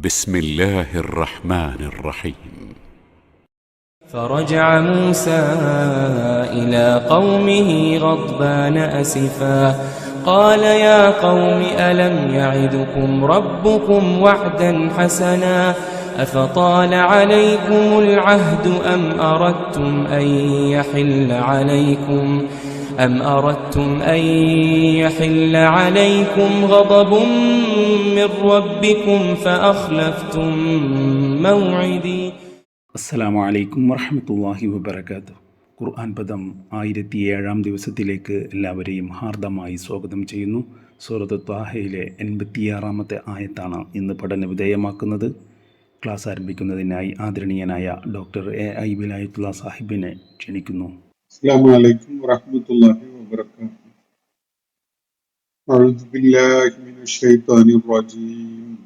بسم الله الرحمن الرحيم. فرجع موسى إلى قومه غضبان أسفا قال يا قوم ألم يعدكم ربكم وعدا حسنا أفطال عليكم العهد أم أردتم أن يحل عليكم غضب من ربكم فأخلفتم موعدي. അസ്സലാമു അലൈക്കും വറഹ്മത്തുള്ളാഹി വബറകാതുഹു. ഖുർആൻ പദം 1007 ദിവസത്തിലേക്ക് എല്ലാവരെയും ഹാർദമായി സ്വാഗതം ചെയ്യുന്നു. സൂറത്ത് ത്വാഹയിലെ 86 ആയത്താണ് ഇന്ന് പഠന വിധേയമാക്കുന്നത്. ക്ലാസ് ആരംഭിക്കുന്നതിനായി ആദരണീയനായ ഡോക്ടർ AI വിലായത്തുള്ള സാഹിബിനെ ക്ഷണിക്കുന്നു. അസ്സലാമു അലൈക്കും വറഹ്മത്തുള്ളാഹി വബറകാതുഹു. അഊദു ബില്ലാഹി മിനശ് ശൈത്വാനിർ റജീം.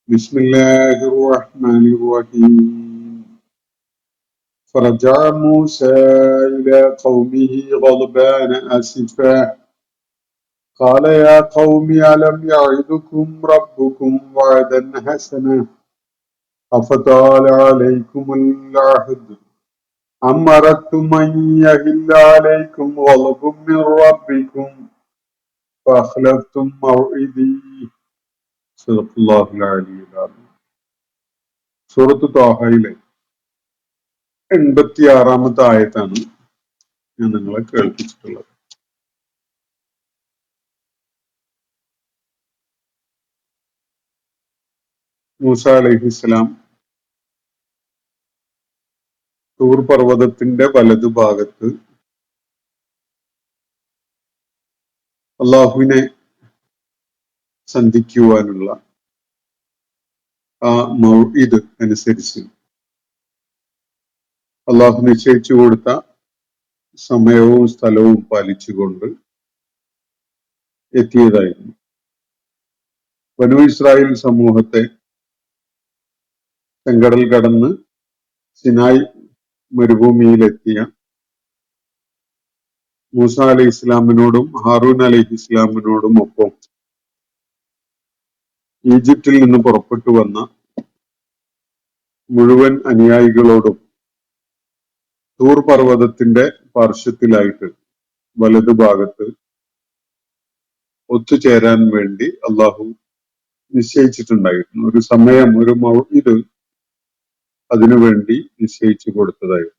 ബിസ്മില്ലാഹിർ റഹ്മാനിർ റഹീം. فرجع موسى إلى قومه غضبان أسفا قال يا قوم ألم يعدكم ربكم وعدا حسنا أفطال عليكم العهد أم أردتم أن يحل عليكم غضب من ربكم فأخلفتم موعدي. صدق الله العلي العظيم. സൂറത്ത് ത്വാഹയിലെ 86 ആയത്താണ് ഞാൻ നിങ്ങളെ കേൾപ്പിച്ചിട്ടുള്ളത്. മൂസ അലൈഹിസ്സലാം തൂർ പർവ്വതത്തിന്റെ വലതുഭാഗത്ത് അള്ളാഹുവിനെ സന്ധിക്കുവാനുള്ള ആ മൗഇദ് അനുസരിച്ച് അള്ളാഹു നിശ്ചയിച്ചു കൊടുത്ത സമയവും സ്ഥലവും പാലിച്ചുകൊണ്ട് എത്തിയതായിരുന്നു. ബനൂ ഇസ്രായേൽ സമൂഹത്തെ ചെങ്കടൽ കടന്ന് സിനായ് മരുഭൂമിയിലെത്തിയ മൂസ അലൈഹി ഇസ്ലാമിനോടും ഹാറൂൻ അലൈഹി ഇസ്ലാമിനോടും ഒപ്പം ഈജിപ്തിൽ നിന്ന് പുറപ്പെട്ടു വന്ന മുഴുവൻ അനുയായികളോടും തൂർ പർവ്വതത്തിന്റെ പാർശ്വത്തിലായിട്ട് വലതുഭാഗത്ത് ഒത്തുചേരാൻ വേണ്ടി അള്ളാഹു നിശ്ചയിച്ചിട്ടുണ്ടായിരുന്നു. ഒരു സമയം, ഒരു മൗഇദ് അതിനുവേണ്ടി നിശ്ചയിച്ചു കൊടുത്തതായിരുന്നു.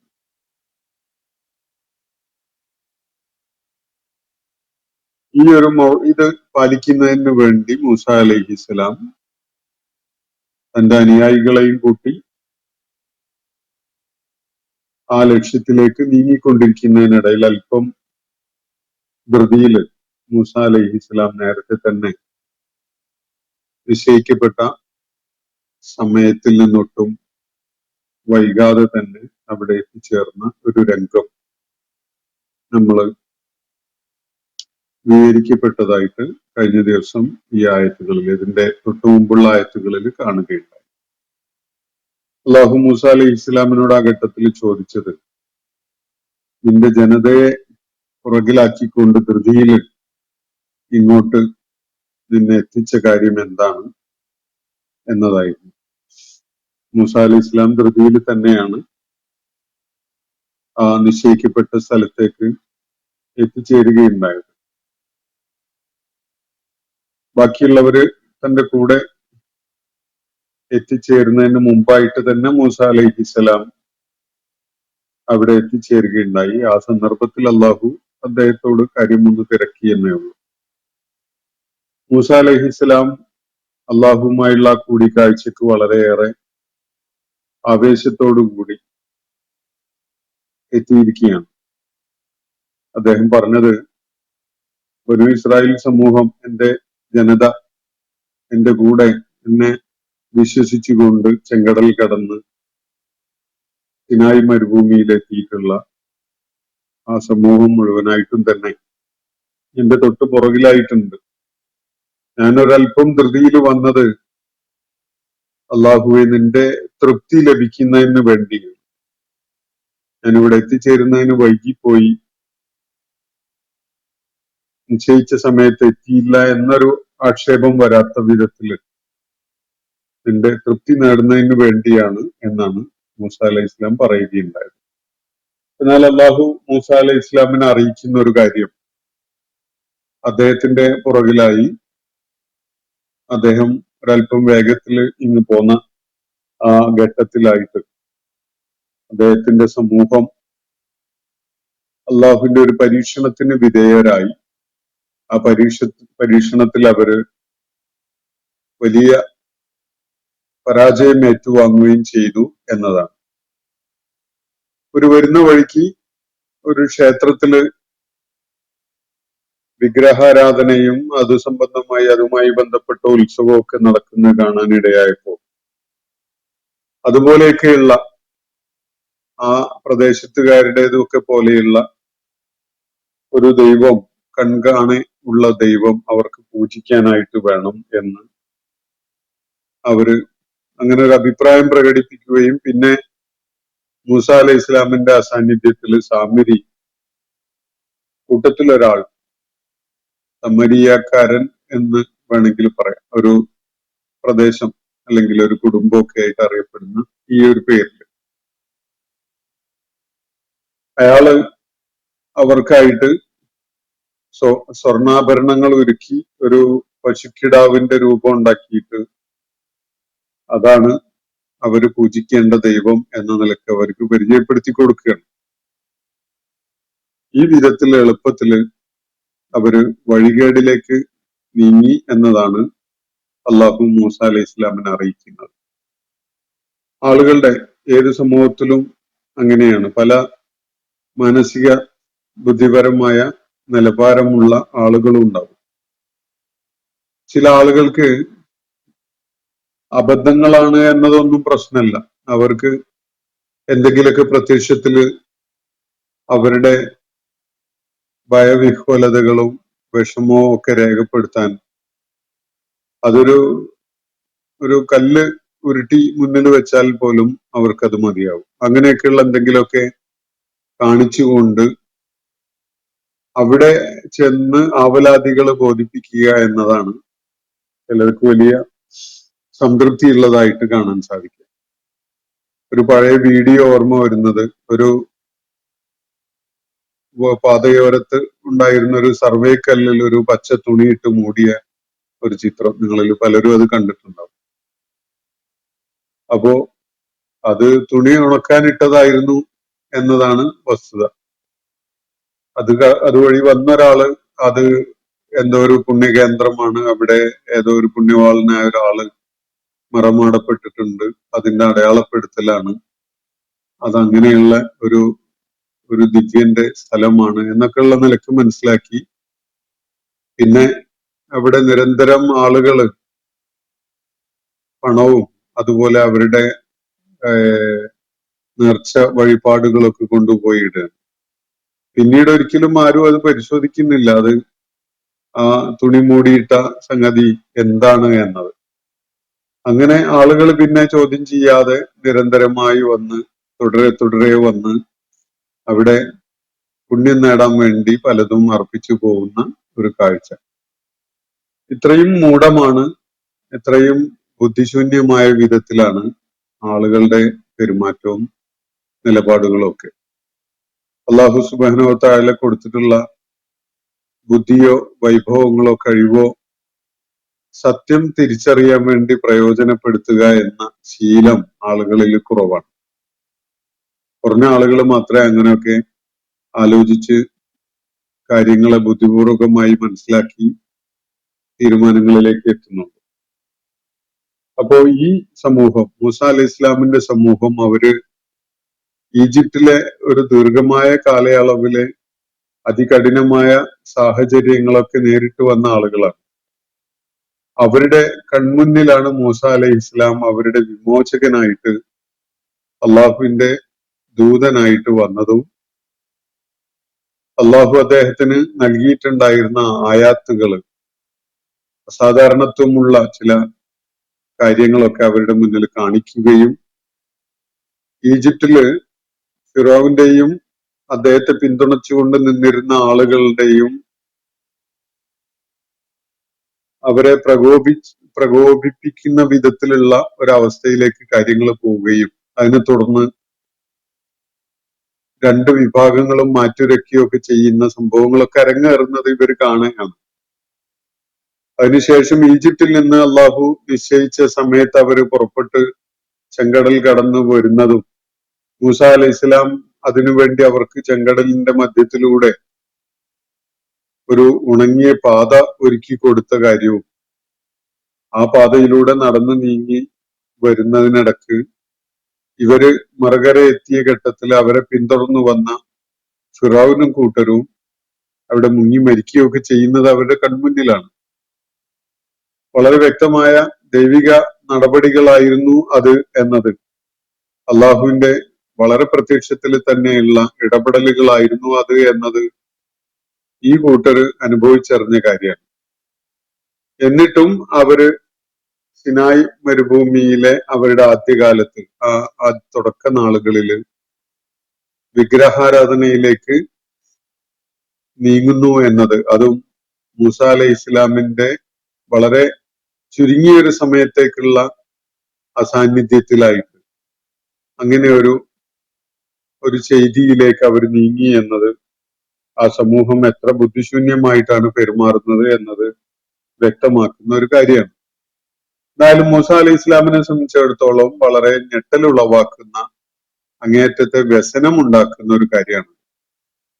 ഈ ഒരു മൗഇദ് പാലിക്കുന്നതിന് വേണ്ടി മൂസ അലൈഹിസ്സലാം തന്റെ അനുയായികളെയും കൂട്ടി ആ ലക്ഷ്യത്തിലേക്ക് നീങ്ങിക്കൊണ്ടിരിക്കുന്നതിനിടയിൽ അല്പം ധൃതിയിൽ മൂസ അലൈഹിസ്സലാം നേരത്തെ തന്നെ നിശ്ചയിക്കപ്പെട്ട സമയത്തിൽ നിന്നൊട്ടും വൈകാതെ തന്നെ അവിടെ എത്തിച്ചേർന്ന ഒരു രംഗം നമ്മൾ വിവരിക്കപ്പെട്ടതായിട്ട് കഴിഞ്ഞ ദിവസം ഈ ആയത്തുകളിൽ, ഇതിന്റെ തൊട്ടു മുമ്പുള്ള ആയത്തുകളിൽ കാണുകയുണ്ടായി. അള്ളാഹു മൂസ അലൈഹി ഇസ്ലാമിനോട് ആ ഘട്ടത്തിൽ ചോദിച്ചത്, നിന്റെ ജനതയെ പുറകിലാക്കിക്കൊണ്ട് ധൃതിയിൽ ഇങ്ങോട്ട് നിന്നെ എത്തിച്ച കാര്യം എന്താണ് എന്നതായിരുന്നു. മൂസ അലൈഹി ഇസ്ലാം ധൃതിയിൽ തന്നെയാണ് ആ നിശ്ചയിക്കപ്പെട്ട സ്ഥലത്തേക്ക് എത്തിച്ചേരുകയുണ്ടായത്. ബാക്കിയുള്ളവര് തന്റെ കൂടെ എത്തിച്ചേരുന്നതിന് മുമ്പായിട്ട് തന്നെ മൂസ അലൈഹിസ്സലാം അവിടെ എത്തിച്ചേരുകയുണ്ടായി. ആ സന്ദർഭത്തിൽ അള്ളാഹു അദ്ദേഹത്തോട് കാര്യമൊന്ന് തിരക്കി എന്നേ ഉള്ളൂ. മൂസ അലൈഹിസ്സലാം അള്ളാഹുവുമായുള്ള കൂടിക്കാഴ്ചക്ക് വളരെയേറെ ആവേശത്തോടു കൂടി എത്തിയിരിക്കുകയാണ്. അദ്ദേഹം പറഞ്ഞത്, ബനൂ ഇസ്രായേൽ സമൂഹം, എന്റെ ജനത എന്റെ കൂടെ എന്നെ വിശ്വസിച്ചുകൊണ്ട് ചെങ്കടൽ കടന്ന് സിനായ് മരുഭൂമിയിലെത്തിയിട്ടുള്ള ആ സമൂഹം മുഴുവനായിട്ടും തന്നെ എന്റെ തൊട്ട് പുറകിലായിട്ടുണ്ട്. ഞാനൊരൽപ്പം ധൃതിയിൽ വന്നത് അള്ളാഹുവെ നിന്റെ തൃപ്തി ലഭിക്കുന്നതിന് വേണ്ടി, ഞാനിവിടെ എത്തിച്ചേരുന്നതിന് വൈകിപ്പോയി, നിശ്ചയിച്ച സമയത്ത് എത്തിയില്ല എന്നൊരു ആക്ഷേപം വരാത്ത വിധത്തിൽ നിന്റെ തൃപ്തി നേടുന്നതിന് വേണ്ടിയാണ് എന്നാണ് മൂസ അലൈഹി ഇസ്ലാം പറയുകയുണ്ടായത്. എന്നാൽ അള്ളാഹു മൂസ അലൈഹി ഇസ്ലാമിനെ അറിയിക്കുന്ന ഒരു കാര്യം, അദ്ദേഹത്തിന്റെ പുറകിലായി അദ്ദേഹം ഒരല്പം വേഗത്തിൽ ഇങ്ങ് പോന്ന ആ ഘട്ടത്തിലായിട്ട് അദ്ദേഹത്തിന്റെ സമൂഹം അള്ളാഹുവിന്റെ ഒരു പരീക്ഷണത്തിന് വിധേയരായി. ആ പരീക്ഷണത്തിൽ അവര് വലിയ പരാജയം ഏറ്റുവാങ്ങുകയും ചെയ്തു എന്നതാണ്. ഒരു വരുന്ന വഴിക്ക് ഒരു ക്ഷേത്രത്തില് വിഗ്രഹാരാധനയും അത് സംബന്ധമായി അതുമായി ബന്ധപ്പെട്ട ഉത്സവമൊക്കെ നടക്കുന്നത് കാണാനിടയായപ്പോ അതുപോലെയൊക്കെയുള്ള ആ പ്രദേശത്തുകാരുടേതൊക്കെ പോലെയുള്ള ഒരു ദൈവം, കൺകാണെ ഉള്ള ദൈവം അവർക്ക് പൂജിക്കാനായിട്ട് വേണം എന്ന് അവര് അങ്ങനെ ഒരു അഭിപ്രായം പ്രകടിപ്പിക്കുകയും പിന്നെ മൂസ അലൈഹി ഇസ്ലാമിന്റെ അസാന്നിധ്യത്തിൽ സാമിരി കൂട്ടത്തിലൊരാൾ, സമരിയാക്കാരൻ എന്ന് വേണമെങ്കിൽ പറയാം, ഒരു പ്രദേശം അല്ലെങ്കിൽ ഒരു കുടുംബമൊക്കെ ആയിട്ട് അറിയപ്പെടുന്ന ഈ ഒരു പേരിൽ അയാള് അവർക്കായിട്ട് സ്വർണ്ണാഭരണങ്ങൾ ഒരുക്കി ഒരു പശുക്കിടാവിന്റെ രൂപം ഉണ്ടാക്കിയിട്ട് അതാണ് അവര് പൂജിക്കേണ്ട ദൈവം എന്ന നിലക്ക് അവർക്ക് പരിചയപ്പെടുത്തി കൊടുക്കുകയാണ്. ഈ വിധത്തിൽ എളുപ്പത്തില് അവര് വഴികേടിലേക്ക് നീങ്ങി എന്നതാണ് അള്ളാഹു മൂസ അലൈഹി ഇസ്ലാമിനെ അറിയിക്കുന്നത്. ആളുകളുടെ ഏത് സമൂഹത്തിലും അങ്ങനെയാണ്. പല മാനസിക ബുദ്ധിപരമായ നിലവാരമുള്ള ആളുകളും ഉണ്ടാവും. ചില ആളുകൾക്ക് അബദ്ധങ്ങളാണ് എന്നതൊന്നും പ്രശ്നമല്ല. അവർക്ക് എന്തെങ്കിലുമൊക്കെ പ്രത്യക്ഷത്തില് അവരുടെ ഭയവിഹ്വലതകളും വിഷമവും ഒക്കെ രേഖപ്പെടുത്താൻ ഒരു കല്ല് ഉരുട്ടി മുന്നിൽ വെച്ചാൽ പോലും അവർക്കത് മതിയാവും. അങ്ങനെയൊക്കെയുള്ള എന്തെങ്കിലുമൊക്കെ കാണിച്ചുകൊണ്ട് അവിടെ ചെന്ന് ആവലാതികളെ ബോധിപ്പിക്കുക എന്നതാണ് ചിലർക്ക് വലിയ സംതൃപ്തിയുള്ളതായിട്ട് കാണാൻ സാധിക്കും. ഒരു പഴയ വീഡിയോ ഓർമ്മ വരുന്നത്, ഒരു പാതയോരത്ത് ഉണ്ടായിരുന്ന ഒരു സർവേ കല്ലിൽ ഒരു പച്ച തുണിയിട്ട് മൂടിയ ഒരു ചിത്രം. നിങ്ങളിൽ പലരും അത് കണ്ടിട്ടുണ്ടാവും. അപ്പോ അത് തുണി ഉണക്കാനിട്ടതായിരുന്നു എന്നതാണ് വസ്തുത. അതുവഴി വന്നൊരാള് അത് എന്തോ ഒരു പുണ്യകേന്ദ്രമാണ്, അവിടെ ഏതോ ഒരു പുണ്യവാളനായ ഒരാള് മറമാടപ്പെട്ടിട്ടുണ്ട്, അതിന്റെ അടയാളപ്പെടുത്തലാണ്, അതങ്ങനെയുള്ള ഒരു ദിവ്യന്റെ സ്ഥലമാണ് എന്നൊക്കെയുള്ള നിലക്ക് മനസ്സിലാക്കി. പിന്നെ അവിടെ നിരന്തരം ആളുകള് പണവും അതുപോലെ അവരുടെ നേർച്ച വഴിപാടുകളൊക്കെ കൊണ്ടുപോയി ഇടുകയാണ്. പിന്നീട് ഒരിക്കലും ആരും അത് പരിശോധിക്കുന്നില്ല, അത് ആ തുണി മൂടിയിട്ട സംഗതി എന്താണ് എന്നത്. അങ്ങനെ ആളുകൾ പിന്നെ ചോദ്യം ചെയ്യാതെ നിരന്തരമായി വന്ന് തുടരെ വന്ന് അവിടെ പുണ്യം നേടാൻ വേണ്ടി പലതും അർപ്പിച്ചു പോകുന്ന ഒരു കാഴ്ച. ഇത്രയും മൂഢമാണ്, ഇത്രയും ബുദ്ധിശൂന്യമായ വിധത്തിലാണ് ആളുകളുടെ പെരുമാറ്റവും നിലപാടുകളും ഒക്കെ. അള്ളാഹു സുബ്ഹാനഹു വ തആല കൊടുത്തിട്ടുള്ള ബുദ്ധിയോ വൈഭവങ്ങളോ കഴിവോ സത്യം തിരിച്ചറിയാൻ വേണ്ടി പ്രയോജനപ്പെടുത്തുക എന്ന ശീലം ആളുകളിൽ കുറവാണ്. കുറഞ്ഞ ആളുകൾ മാത്രമേ അങ്ങനെയൊക്കെ ആലോചിച്ച് കാര്യങ്ങളെ ബുദ്ധിപൂർവകമായി മനസ്സിലാക്കി തീരുമാനങ്ങളിലേക്ക് എത്തുന്നുള്ളൂ. അപ്പോ ഈ സമൂഹം, മൂസ അലൈഹി ഇസ്ലാമിന്റെ സമൂഹം, അവര് ഈജിപ്തിലെ ഒരു ദീർഘമായ കാലയളവിലെ അതികഠിനമായ സാഹചര്യങ്ങളൊക്കെ നേരിട്ട് വന്ന ആളുകളാണ്. അവരുടെ കൺമുന്നിലാണ് മൂസ അലൈഹി ഇസ്ലാം അവരുടെ വിമോചകനായിട്ട്, അള്ളാഹുവിന്റെ ദൂതനായിട്ട് വന്നതും അള്ളാഹു അദ്ദേഹത്തിന് നൽകിയിട്ടുണ്ടായിരുന്ന ആയാത്തുകള്, അസാധാരണത്വമുള്ള ചില കാര്യങ്ങളൊക്കെ അവരുടെ മുന്നിൽ കാണിക്കുകയും ഈജിപ്തില് ഫിറോവിന്റെയും അദ്ദേഹത്തെ പിന്തുണച്ചുകൊണ്ട് നിന്നിരുന്ന ആളുകളുടെയും അവരെ പ്രകോപിപ്പിക്കുന്ന വിധത്തിലുള്ള ഒരവസ്ഥയിലേക്ക് കാര്യങ്ങൾ പോവുകയും അതിനെ തുടർന്ന് രണ്ട് വിഭാഗങ്ങളും മാറ്റുരയ്ക്കുകയൊക്കെ ചെയ്യുന്ന സംഭവങ്ങളൊക്കെ അരങ്ങേറുന്നത് ഇവർ കാണുകയാണ്. അതിനുശേഷം ഈജിപ്തിൽ നിന്ന് അള്ളാഹു നിശ്ചയിച്ച സമയത്ത് അവർ പുറപ്പെട്ട് ചെങ്കടൽ കടന്നു വരുന്നതും മൂസ അലൈഹി ഇസ്ലാം അതിനുവേണ്ടി അവർക്ക് ചെങ്കടലിന്റെ മധ്യത്തിലൂടെ ഒരു ഉണങ്ങിയ പാത ഒരുക്കി കൊടുത്ത കാര്യവും ആ പാതയിലൂടെ നടന്നു നീങ്ങി വരുന്നതിനിടക്ക് ഇവര് മറുകര എത്തിയ ഘട്ടത്തിൽ അവരെ പിന്തുടർന്നു വന്ന ഫിറൗനും കൂട്ടരും അവിടെ മുങ്ങി മരിക്കുകയൊക്കെ ചെയ്യുന്നത് അവരുടെ കൺമുന്നിലാണ്. വളരെ വ്യക്തമായ ദൈവിക നടപടികളായിരുന്നു അത് എന്നത്, അള്ളാഹുവിന്റെ വളരെ പ്രത്യക്ഷത്തിൽ തന്നെയുള്ള ഇടപെടലുകളായിരുന്നു അത് എന്നത് ഈ കൂട്ടര് അനുഭവിച്ചറിഞ്ഞ കാര്യമാണ്. എന്നിട്ടും അവര് സിനായ് മരുഭൂമിയിലെ അവരുടെ ആദ്യകാലത്ത് ആ തുടക്ക നാളുകളില് വിഗ്രഹാരാധനയിലേക്ക് നീങ്ങുന്നു എന്നത്, അതും മൂസ അലൈഹി ഇസ്ലാമിന്റെ വളരെ ചുരുങ്ങിയൊരു സമയത്തേക്കുള്ള അസാന്നിധ്യത്തിലായിട്ട് അങ്ങനെ ഒരു ചെയ്തിയിലേക്ക് അവർ നീങ്ങി എന്നത് ആ സമൂഹം എത്ര ബുദ്ധിശൂന്യമായിട്ടാണ് പെരുമാറുന്നത് എന്നത് വ്യക്തമാക്കുന്ന ഒരു കാര്യമാണ്. എന്തായാലും മൂസ അലൈഹി ഇസ്ലാമിനെ സംബന്ധിച്ചിടത്തോളം വളരെ ഞെട്ടലുളവാക്കുന്ന, അങ്ങേയറ്റത്തെ വ്യസനം ഉണ്ടാക്കുന്ന ഒരു കാര്യമാണ്.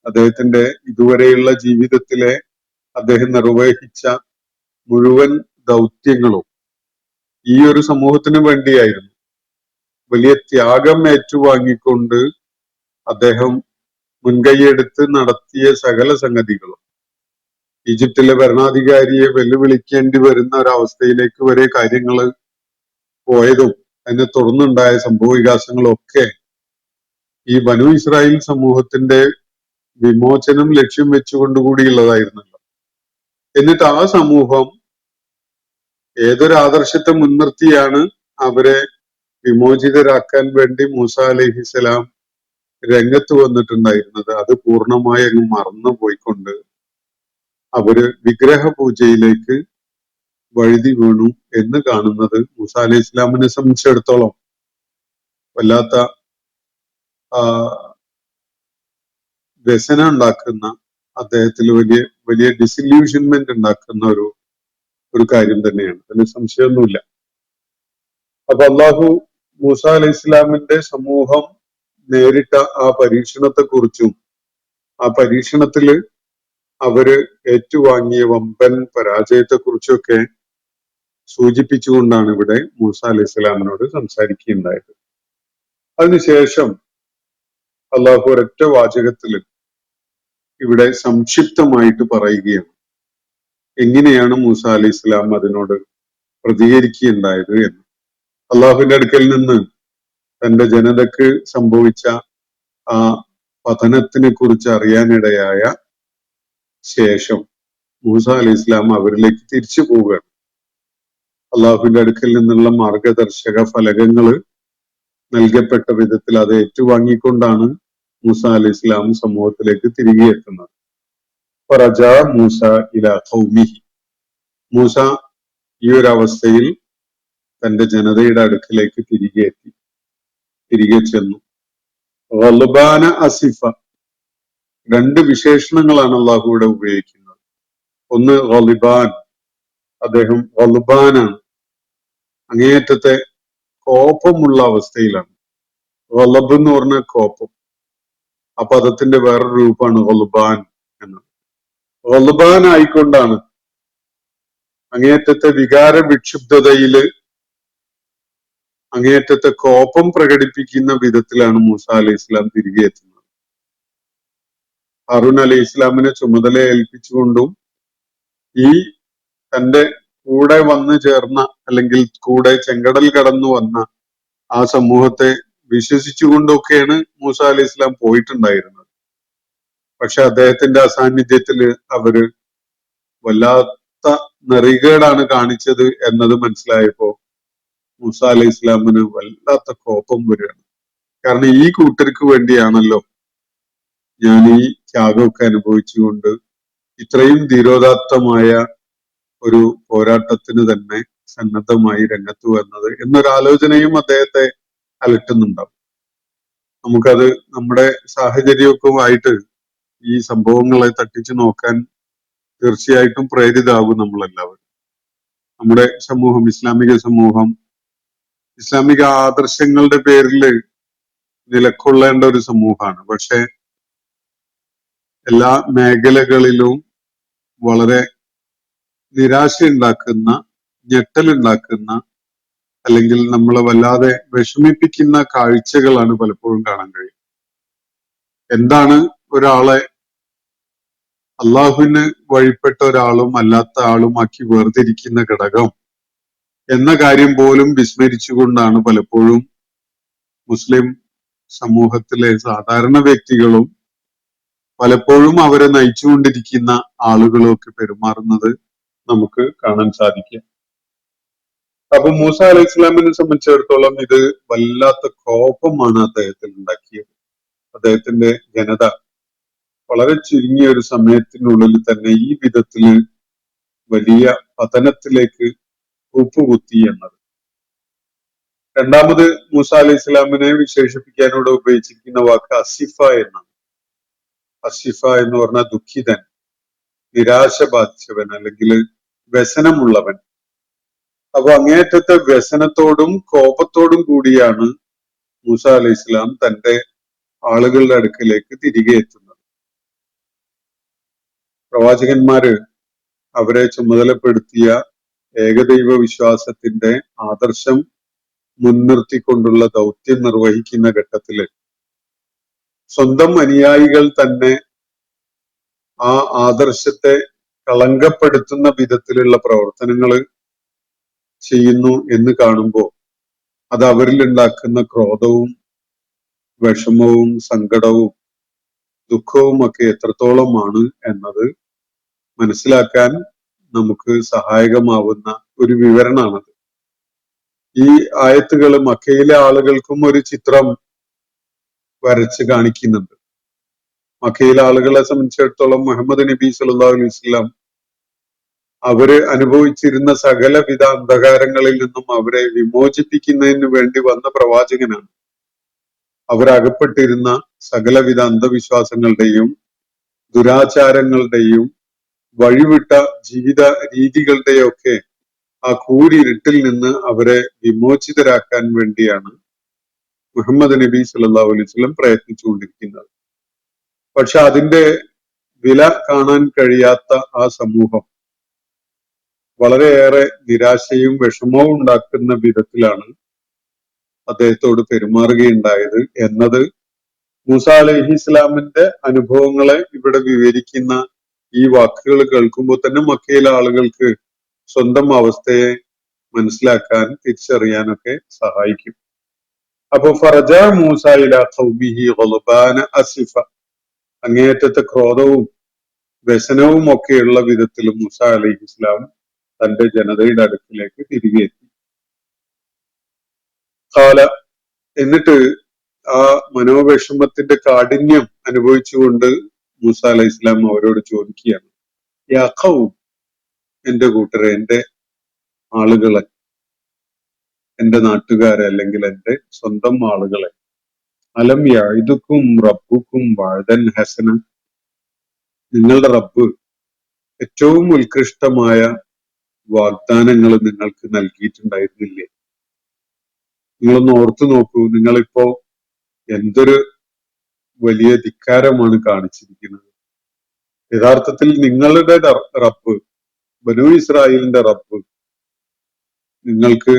അദ്ദേഹത്തിന്റെ ഇതുവരെയുള്ള ജീവിതത്തിലെ അദ്ദേഹം നിർവഹിച്ച മുഴുവൻ ദൗത്യങ്ങളും ഈ ഒരു സമൂഹത്തിന് വേണ്ടിയായിരുന്നു. വലിയ ത്യാഗം ഏറ്റുവാങ്ങിക്കൊണ്ട് അദ്ദേഹം മുൻകൈയെടുത്ത് നടത്തിയ സകല സംഗതികളും ഈജിപ്തിലെ ഭരണാധികാരിയെ വെല്ലുവിളിക്കേണ്ടി വരുന്ന ഒരവസ്ഥയിലേക്ക് വരെ കാര്യങ്ങൾ പോയതും അതിനെ തുടർന്നുണ്ടായ സംഭവ വികാസങ്ങളൊക്കെ ഈ ബനു ഇസ്രായേൽ സമൂഹത്തിന്റെ വിമോചനം ലക്ഷ്യം വെച്ചുകൊണ്ടുകൂടിയുള്ളതായിരുന്നല്ലോ. എന്നിട്ട് ആ സമൂഹം ഏതൊരു ആദർശത്തെ മുൻനിർത്തിയാണ് അവരെ വിമോചിതരാക്കാൻ വേണ്ടി മൂസ അലൈഹിസ്സലാം രംഗത്ത് വന്നിട്ടുണ്ടായിരുന്നത്, അത് പൂർണ്ണമായി അങ്ങ് മറന്നു പോയിക്കൊണ്ട് അവര് വിഗ്രഹ പൂജയിലേക്ക് വഴുതി വീണു എന്ന് കാണുന്നത് മൂസ അലൈഹി ഇസ്ലാമിനെ സംബന്ധിച്ചിടത്തോളം വല്ലാത്ത വ്യസനം ഉണ്ടാക്കുന്ന, അദ്ദേഹത്തിൽ വലിയ വലിയ ഡിസില്യൂഷൻമെന്റ് ഉണ്ടാക്കുന്ന ഒരു കാര്യം തന്നെയാണ്, അതിന് സംശയമൊന്നുമില്ല. അപ്പൊ അള്ളാഹു മൂസ അലൈഹി ഇസ്ലാമിന്റെ സമൂഹം നേരിട്ട ആ പരീക്ഷണത്തെ കുറിച്ചും ആ പരീക്ഷണത്തില് അവര് ഏറ്റുവാങ്ങിയ വമ്പൻ പരാജയത്തെ കുറിച്ചൊക്കെ സൂചിപ്പിച്ചുകൊണ്ടാണ് ഇവിടെ മൂസ അലൈഹി ഇസ്ലാമിനോട് സംസാരിക്കുകയുണ്ടായത്. അതിനുശേഷം അള്ളാഹു ഒരൊറ്റ വാചകത്തില് ഇവിടെ സംക്ഷിപ്തമായിട്ട് പറയുകയാണ് എങ്ങനെയാണ് മൂസ അലൈഹി ഇസ്ലാം അതിനോട് പ്രതികരിക്കുകയുണ്ടായത് എന്ന്. അള്ളാഹുവിന്റെ അടുക്കൽ നിന്ന് തന്റെ ജനതക്ക് സംഭവിച്ച ആ പതനത്തിനെ കുറിച്ച് അറിയാനിടയായ ശേഷം മൂസ അലൈഹി ഇസ്ലാം അവരിലേക്ക് തിരിച്ചു പോവുകയാണ്. അള്ളാഹുവിന്റെ അടുക്കൽ നിന്നുള്ള മാർഗദർശക ഫലകങ്ങള് നൽകപ്പെട്ട വിധത്തിൽ അത് ഏറ്റുവാങ്ങിക്കൊണ്ടാണ് മൂസ അലൈഹി ഇസ്ലാം സമൂഹത്തിലേക്ക് തിരികെ എത്തുന്നത്. ഫറജാ മൂസ ഇലാ ഖൗമിഹി, മൂസ ഈ ഒരു അവസ്ഥയിൽ തന്റെ ജനതയുടെ അടുക്കിലേക്ക് തിരികെ ചെന്നു. ഗളബാന അസിഫ, രണ്ട് വിശേഷണങ്ങളാണ് അള്ളാഹു ഇവിടെ ഉപയോഗിക്കുന്നത്. ഒന്ന് ഗളിബാൻ, അദ്ദേഹം ഗളുബാനാണ്, അങ്ങേയറ്റത്തെ കോപമുള്ള അവസ്ഥയിലാണ്. ഗളബ് എന്ന് പറഞ്ഞ കോപം, ആ പദത്തിന്റെ വേറൊരു രൂപമാണ് ഗളുബാൻ എന്നത്. ഗളുബാൻ ആയിക്കൊണ്ടാണ്, അങ്ങേയറ്റത്തെ വികാര വിക്ഷുബ്ധതയില് അങ്ങേയറ്റത്തെ കോപം പ്രകടിപ്പിക്കുന്ന വിധത്തിലാണ് മൂസ അലൈഹി ഇസ്ലാം തിരികെ എത്തുന്നത്. ഹാറൂൻ അലൈഹി ഇസ്ലാമിനെ ചുമതല ഏൽപ്പിച്ചുകൊണ്ടും ഈ തന്റെ കൂടെ വന്നു ചേർന്ന അല്ലെങ്കിൽ കൂടെ ചെങ്കടൽ കടന്നു വന്ന ആ സമൂഹത്തെ വിശ്വസിച്ചുകൊണ്ടൊക്കെയാണ് മൂസ അലൈഹി ഇസ്ലാം പോയിട്ടുണ്ടായിരുന്നത്. പക്ഷെ അദ്ദേഹത്തിന്റെ അസാന്നിധ്യത്തില് അവര് വല്ലാത്ത നെറികേടാണ് കാണിച്ചത് എന്നത് മനസ്സിലായപ്പോ മൂസ അലൈഹി ഇസ്ലാമിന് വല്ലാത്ത കോപം വരികയാണ്. കാരണം ഈ കൂട്ടർക്ക് വേണ്ടിയാണല്ലോ ഞാൻ ഈ ത്യാഗമൊക്കെ അനുഭവിച്ചുകൊണ്ട് ഇത്രയും ധീരോദാത്തമായ ഒരു പോരാട്ടത്തിന് തന്നെ സന്നദ്ധമായി രംഗത്ത് വന്നത് എന്നൊരാലോചനയും അദ്ദേഹത്തെ അലട്ടുന്നുണ്ടാവും. നമുക്കത് നമ്മുടെ സാഹചര്യവുമായിട്ട് ഈ സംഭവങ്ങളെ തട്ടിച്ചു നോക്കാൻ തീർച്ചയായിട്ടും പ്രേരിതമാകും നമ്മളെല്ലാവരും. നമ്മുടെ സമൂഹം, ഇസ്ലാമിക സമൂഹം, ഇസ്ലാമിക ആദർശങ്ങളുടെ പേരിൽ നിലകൊള്ളേണ്ട ഒരു സമൂഹമാണ്. പക്ഷെ എല്ലാ മേഖലകളിലും വളരെ നിരാശയുണ്ടാക്കുന്ന, ഞെട്ടലുണ്ടാക്കുന്ന, അല്ലെങ്കിൽ നമ്മളെ വല്ലാതെ വിഷമിപ്പിക്കുന്ന കാഴ്ചകളാണ് പലപ്പോഴും കാണാൻ കഴിയും. എന്താണ് ഒരാളെ അള്ളാഹുവിന് വഴിപ്പെട്ട ഒരാളും അല്ലാത്ത ആളുമാക്കി വേർതിരിക്കുന്ന ഘടകം എന്ന കാര്യം പോലും വിസ്മരിച്ചുകൊണ്ടാണ് പലപ്പോഴും മുസ്ലിം സമൂഹത്തിലെ സാധാരണ വ്യക്തികളും പലപ്പോഴും അവരെ നയിച്ചുകൊണ്ടിരിക്കുന്ന ആളുകളും ഒക്കെ പെരുമാറുന്നത് നമുക്ക് കാണാൻ സാധിക്കും. അപ്പൊ മൂസ അലൈഹി ഇസ്ലാമിനെ സംബന്ധിച്ചിടത്തോളം ഇത് വല്ലാത്ത കോപമാണ് അദ്ദേഹത്തിൽ ഉണ്ടാക്കിയത്. അദ്ദേഹത്തിന്റെ ജനത വളരെ ചുരുങ്ങിയ ഒരു സമയത്തിനുള്ളിൽ തന്നെ ഈ വിധത്തില് വലിയ പതനത്തിലേക്ക് ഉപ്പുകുത്തി എന്നത്. രണ്ടാമത് മൂസ അലൈഹി ഇസ്ലാമിനെ വിശേഷിപ്പിക്കാനോട് ഉപയോഗിച്ചിരിക്കുന്ന വാക്ക് അസിഫ എന്നാണ്. അസിഫ എന്ന് പറഞ്ഞാൽ ദുഃഖിതൻ, നിരാശ ബാധിച്ചവൻ, അല്ലെങ്കിൽ വ്യസനമുള്ളവൻ. അപ്പൊ അങ്ങേയറ്റത്തെ വ്യസനത്തോടും കോപത്തോടും കൂടിയാണ് മൂസ അലൈഹി ഇസ്ലാം തന്റെ ആളുകളുടെ അടുക്കിലേക്ക് തിരികെ എത്തുന്നത്. പ്രവാചകന്മാര് അവരെ ചുമതലപ്പെടുത്തിയ ഏകദൈവ വിശ്വാസത്തിന്റെ ആദർശം മുൻനിർത്തിക്കൊണ്ടുള്ള ദൗത്യം നിർവഹിക്കുന്ന ഘട്ടത്തില് സ്വന്തം അനുയായികൾ തന്നെ ആ ആദർശത്തെ കളങ്കപ്പെടുത്തുന്ന വിധത്തിലുള്ള പ്രവർത്തനങ്ങൾ ചെയ്യുന്നു എന്ന് കാണുമ്പോൾ അത് അവരിൽ ഉണ്ടാക്കുന്ന ക്രോധവും വിഷമവും സങ്കടവും ദുഃഖവും ഒക്കെ എത്രത്തോളമാണ് എന്നത് മനസ്സിലാക്കാൻ നമുക്ക് സഹായകമാവുന്ന ഒരു വിവരണമാണത്. ഈ ആയത്തുകൾ മക്കയിലെ ആളുകൾക്കും ഒരു ചിത്രം വരച്ച് കാണിക്കുന്നുണ്ട്. മക്കയിലെ ആളുകളെ സംബന്ധിച്ചിടത്തോളം മുഹമ്മദ് നബി സല്ലല്ലാഹു അലൈഹി വസല്ലം അവര് അനുഭവിച്ചിരുന്ന സകലവിധ അന്ധകാരങ്ങളിൽ നിന്നും അവരെ വിമോചിപ്പിക്കുന്നതിന് വേണ്ടി വന്ന പ്രവാചകനാണ്. അവരകപ്പെട്ടിരുന്ന സകലവിധ അന്ധവിശ്വാസങ്ങളുടെയും ദുരാചാരങ്ങളുടെയും വഴിവിട്ട ജീവിത രീതികളുടെയൊക്കെ ആ കൂരിരുട്ടിൽ നിന്ന് അവരെ വിമോചിതരാക്കാൻ വേണ്ടിയാണ് മുഹമ്മദ് നബി സല്ലല്ലാഹു അലൈഹി വസല്ലം പ്രയത്നിച്ചുകൊണ്ടിരിക്കുന്നത്. പക്ഷെ അതിന്റെ വില കാണാൻ കഴിയാത്ത ആ സമൂഹം വളരെയേറെ നിരാശയും വിഷമവും ഉണ്ടാക്കുന്ന വിധത്തിലാണ് അദ്ദേഹത്തോട് പെരുമാറുകയുണ്ടായത് എന്നത് മൂസ അലൈഹി ഇസ്ലാമിന്റെ അനുഭവങ്ങളെ ഇവിടെ വിവരിക്കുന്ന ഈ വാക്കുകൾ കേൾക്കുമ്പോൾ തന്നെ മക്കയിലെ ആളുകൾക്ക് സ്വന്തം അവസ്ഥയെ മനസ്സിലാക്കാൻ, തിരിച്ചറിയാനൊക്കെ സഹായിക്കും. അപ്പൊ ഫറജ മൂസ ഇലാ ഖൗമിഹി ഗളബാന അസിഫ, അങ്ങേയറ്റത്തെ ക്രോധവും വ്യസനവും ഒക്കെയുള്ള വിധത്തിൽ മൂസ അലൈഹി ഇസ്ലാം തന്റെ ജനതയുടെ അടുക്കിലേക്ക് തിരികെ എത്തി. കാല, എന്നിട്ട് ആ മനോവിഷമത്തിന്റെ കാഠിന്യം അനുഭവിച്ചുകൊണ്ട് മൂസ അലൈഹി ഇസ്ലാം അവരോട് ചോദിക്കുകയാണ്, യാ ഖൗം, എന്റെ കൂട്ടരെ, എന്റെ ആളുകളെ, എന്റെ നാട്ടുകാരെ, അല്ലെങ്കിൽ എന്റെ സ്വന്തം ആളുകളെ, അലം യഇദുക്കും റബ്ബുക്കും വഅദൻ ഹസന, നിങ്ങളുടെ റബ്ബ് ഏറ്റവും ഉത്കൃഷ്ടമായ വാഗ്ദാനങ്ങൾ നിങ്ങൾക്ക് നൽകിയിട്ടുണ്ടായിരുന്നില്ലേ? നിങ്ങളൊന്ന് ഓർത്തു നോക്കൂ, നിങ്ങളിപ്പോ എന്തൊരു വലിയ ധിക്കാരമാണ് കാണിച്ചിരിക്കുന്നത്. യഥാർത്ഥത്തിൽ നിങ്ങളുടെ റബ്ബ്, ബനൂ ഇസ്രായേലിന്റെ റബ്ബ് നിങ്ങൾക്ക്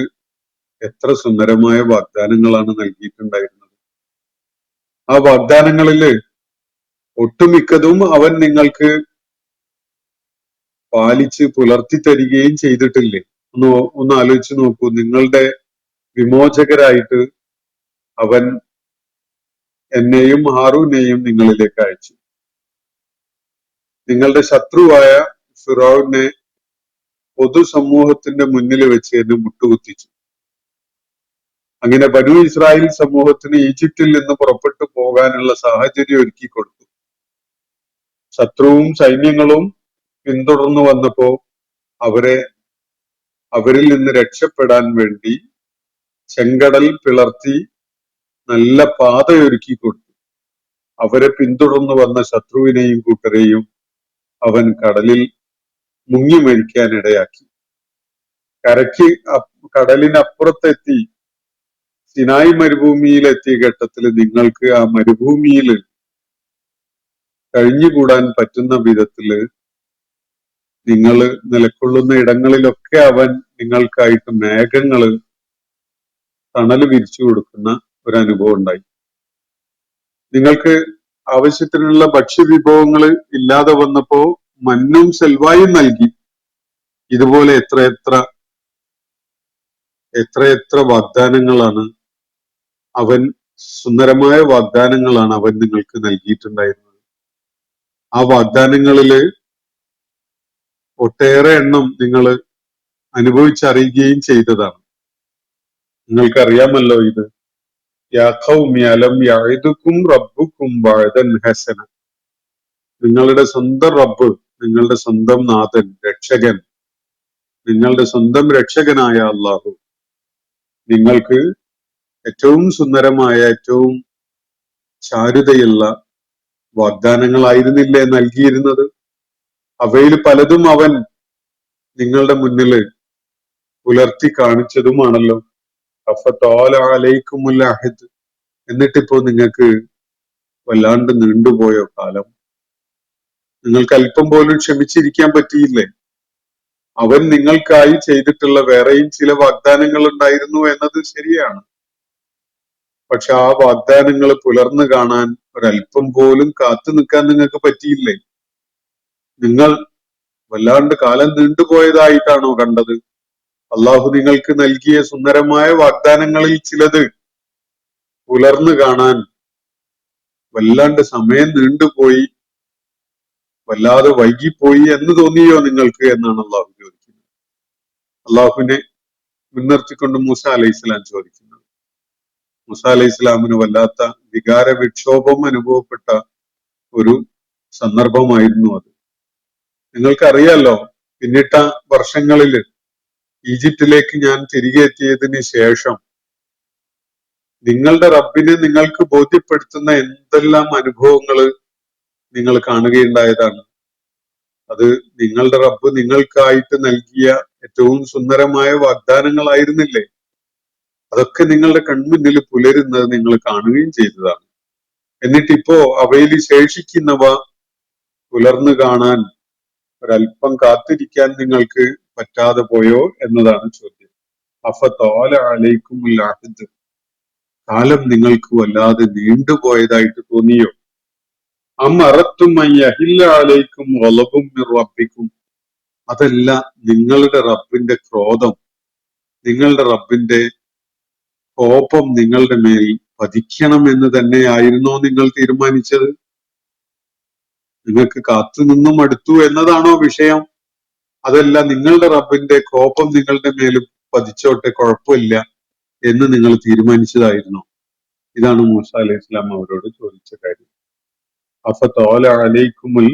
എത്ര സുന്ദരമായ വാഗ്ദാനങ്ങളാണ് നൽകിയിട്ടുണ്ടായിരുന്നത്. ആ വാഗ്ദാനങ്ങളില് ഒട്ടുമിക്കതും അവൻ നിങ്ങൾക്ക് പാലിച്ച് പുലർത്തി തരികയും ചെയ്തിട്ടില്ലേ? ഒന്ന് ആലോചിച്ച് നോക്കൂ. നിങ്ങളുടെ വിമോചകരായിട്ട് അവൻ എന്നെയും ഹാറൂനെയും നിങ്ങളിലേക്ക് അയച്ചു. നിങ്ങളുടെ ശത്രുവായ ഫിറഔനെ പൊതുസമൂഹത്തിന്റെ മുന്നിൽ വെച്ച് എന്നെ മുട്ടുകുത്തിച്ചു. അങ്ങനെ ബനൂ ഇസ്രായേൽ സമൂഹത്തിന് ഈജിപ്തിൽ നിന്ന് പുറപ്പെട്ടു പോകാനുള്ള സാഹചര്യം ഒരുക്കി കൊടുത്തു. ശത്രുവും സൈന്യങ്ങളും പിന്തുടർന്നു വന്നപ്പോ അവരെ അവരിൽ നിന്ന് രക്ഷപ്പെടാൻ വേണ്ടി ചെങ്കടൽ പിളർത്തി നല്ല പാതയൊരുക്കി കൊടുത്തു. അവരെ പിന്തുടർന്നു വന്ന ശത്രുവിനെയും കൂട്ടരെയും അവൻ കടലിൽ മുങ്ങി മരിക്കാൻ ഇടയാക്കി. കടലിനപ്പുറത്തെത്തി സിനായ് മരുഭൂമിയിലെത്തിയ ഘട്ടത്തിൽ നിങ്ങൾക്ക് ആ മരുഭൂമിയിൽ കഴിഞ്ഞുകൂടാൻ പറ്റുന്ന വിധത്തില് നിങ്ങൾ നിലകൊള്ളുന്ന ഇടങ്ങളിലൊക്കെ അവൻ നിങ്ങൾക്കായിട്ട് മേഘങ്ങള് തണല് വിരിച്ചു കൊടുക്കുന്ന ഒരു അനുഭവം ഉണ്ടായി. നിങ്ങൾക്ക് ആവശ്യത്തിനുള്ള ഭക്ഷ്യവിഭവങ്ങൾ ഇല്ലാതെ വന്നപ്പോ മന്നും സെൽവായും നൽകി. ഇതുപോലെ എത്രയെത്ര വാഗ്ദാനങ്ങളാണ് അവൻ, സുന്ദരമായ വാഗ്ദാനങ്ങളാണ് അവൻ നിങ്ങൾക്ക് നൽകിയിട്ടുണ്ടായിരുന്നത്. ആ വാഗ്ദാനങ്ങളില് ഒട്ടേറെ എണ്ണം നിങ്ങൾ അനുഭവിച്ചറിയുകയും ചെയ്തതാണ്. നിങ്ങൾക്കറിയാമല്ലോ ഇത്. യാ ഖൗമി അലം യഅിദുകും റബ്ബുകും വഅദൻ ഹസന. നിങ്ങളുടെ സ്വന്തം റബ്ബ്, നിങ്ങളുടെ സ്വന്തം നാഥൻ, രക്ഷകൻ, നിങ്ങളുടെ സ്വന്തം രക്ഷകനായ അള്ളാഹു നിങ്ങൾക്ക് ഏറ്റവും സുന്ദരമായ, ഏറ്റവും ചാരുതയുള്ള വാഗ്ദാനങ്ങളായിരുന്നില്ലേ നൽകിയിരുന്നത്? അവയിൽ പലതും അവൻ നിങ്ങളുടെ മുന്നില് പുലർത്തി കാണിച്ചതുമാണല്ലോ. അഫതആല അലൈക്കുമുൽ അഹദ്. എന്നിട്ടിപ്പോ നിങ്ങൾക്ക് വല്ലാണ്ട് നീണ്ടുപോയോ കാലം? നിങ്ങൾക്ക് അല്പം പോലും ക്ഷമിച്ചിരിക്കാൻ പറ്റിയില്ലേ? അവൻ നിങ്ങൾക്കായി ചെയ്തിട്ടുള്ള വേറെയും ചില വാഗ്ദാനങ്ങൾ ഉണ്ടായിരുന്നു എന്നത് ശരിയാണ്. പക്ഷെ ആ വാഗ്ദാനങ്ങൾ പുലർന്നു കാണാൻ ഒരല്പം പോലും കാത്തു നിൽക്കാൻ നിങ്ങൾക്ക് പറ്റിയില്ലേ? നിങ്ങൾ വല്ലാണ്ട് കാലം നീണ്ടുപോയതായിട്ടാണോ കണ്ടത്? അള്ളാഹു നിങ്ങൾക്ക് നൽകിയ സുന്ദരമായ വാഗ്ദാനങ്ങളിൽ ചിലത് പുലർന്നു കാണാൻ വല്ലാണ്ട് സമയം നീണ്ടുപോയി, വല്ലാതെ വൈകിപ്പോയി എന്ന് തോന്നിയോ നിങ്ങൾക്ക് എന്നാണ് അള്ളാഹു ചോദിക്കുന്നത്. അള്ളാഹുവിനെ മുൻനിർത്തിക്കൊണ്ട് മൂസ അലൈഹി സ്വലാം ചോദിക്കുന്നത്. മൂസ അലൈഹി സ്വലാമിന് വല്ലാത്ത വികാര വിക്ഷോഭം അനുഭവപ്പെട്ട ഒരു സന്ദർഭമായിരുന്നു അത്. നിങ്ങൾക്കറിയാലോ, പിന്നിട്ട വർഷങ്ങളില് ഈജിപ്തിലേക്ക് ഞാൻ തിരികെ എത്തിയതിന് ശേഷം നിങ്ങളുടെ റബ്ബിനെ നിങ്ങൾക്ക് ബോധ്യപ്പെടുത്തുന്ന എന്തെല്ലാം അനുഭവങ്ങള് നിങ്ങൾ കാണുകയുണ്ടായതാണ്. അത് നിങ്ങളുടെ റബ്ബ് നിങ്ങൾക്കായിട്ട് നൽകിയ ഏറ്റവും സുന്ദരമായ വാഗ്ദാനങ്ങളായിരുന്നില്ലേ? അതൊക്കെ നിങ്ങളുടെ കൺമുന്നിൽ പുലരുന്നത് നിങ്ങൾ കാണുകയും ചെയ്തതാണ്. എന്നിട്ടിപ്പോ അവയിൽ ശേഷിക്കുന്നവ പുലർന്നു കാണാൻ ഒരല്പം കാത്തിരിക്കാൻ നിങ്ങൾക്ക് പറ്റാതെ പോയോ എന്നതാണ് ചോദ്യം. അഫതആല അലൈക്കുമുൽ അഹദ്. കാലം നിങ്ങൾക്ക് വല്ലാതെ നീണ്ടുപോയതായിട്ട് തോന്നിയോ? അം അറത്തും അൻ യഹില്ല അലൈക്കും ഗളബും മിർ റബ്ബിക്കും. അതല്ല, നിങ്ങളുടെ റബ്ബിന്റെ ക്രോധം, നിങ്ങളുടെ റബ്ബിന്റെ കോപം നിങ്ങളുടെ മേൽ പതിക്കണം എന്ന് തന്നെയായിരുന്നോ നിങ്ങൾ തീരുമാനിച്ചത്? നിങ്ങൾക്ക് കാത്തുനിന്നും അടുത്തു എന്നതാണോ വിഷയം? അതല്ല, നിങ്ങളുടെ റബ്ബിന്റെ കോപം നിങ്ങളുടെ മേൽ പതിച്ചോട്ടെ, കുഴപ്പമില്ല എന്ന് നിങ്ങൾ തീരുമാനിച്ചതായിരുന്നോ? ഇതാണ് മൂസ അലൈഹി സ്വലാം അവരോട് ചോദിച്ച കാര്യം. അഫതആല അലൈക്കുമുൽ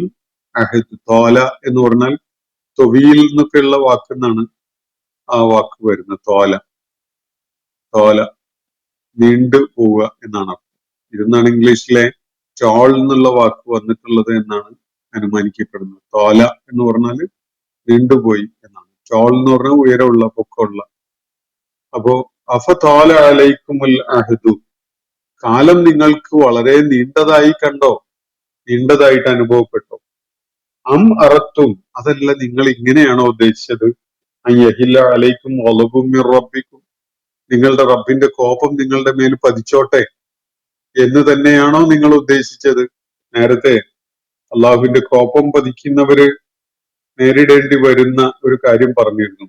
അഹദ്. തോല എന്ന് പറഞ്ഞാൽ തൊവിയിൽ നിന്നൊക്കെയുള്ള വാക്കെന്നാണ് ആ വാക്ക് വരുന്നത്. തോല നീണ്ടു പോവുക എന്നാണ് അർത്ഥം. ഇതെന്നാണ് ഇംഗ്ലീഷിലെ ടോൾ എന്നുള്ള വാക്ക് വന്നിട്ടുള്ളത് എന്നാണ് അനുമാനിക്കപ്പെടുന്നത്. തോല എന്ന് പറഞ്ഞാൽ നീണ്ടുപോയി എന്നാണ്. ടോൾ എന്ന് പറഞ്ഞാൽ ഉയരമുള്ള, പൊക്കമുള്ള. അപ്പോ അഫതആല അലൈക്കുമുൽ അഹദു. കാലം നിങ്ങൾക്ക് വളരെ നീണ്ടതായി കണ്ടോ? നീണ്ടതായിട്ട് അനുഭവപ്പെട്ടോ? അം അറത്തും. അതല്ല, നിങ്ങൾ ഇങ്ങനെയാണോ ഉദ്ദേശിച്ചത്? അൻ യഹില്ല അലൈക്കും ഗളബും മിർ റബ്ബിക്കും. നിങ്ങളുടെ റബ്ബിന്റെ കോപം നിങ്ങളുടെ മേൽ പതിച്ചോട്ടെ എന്ന് തന്നെയാണോ നിങ്ങൾ ഉദ്ദേശിച്ചത്? നേരത്തെ അള്ളാഹുവിന്റെ കോപം പതിക്കുന്നവര് നേരിടേണ്ടി വരുന്ന ഒരു കാര്യം പറഞ്ഞിരുന്നു.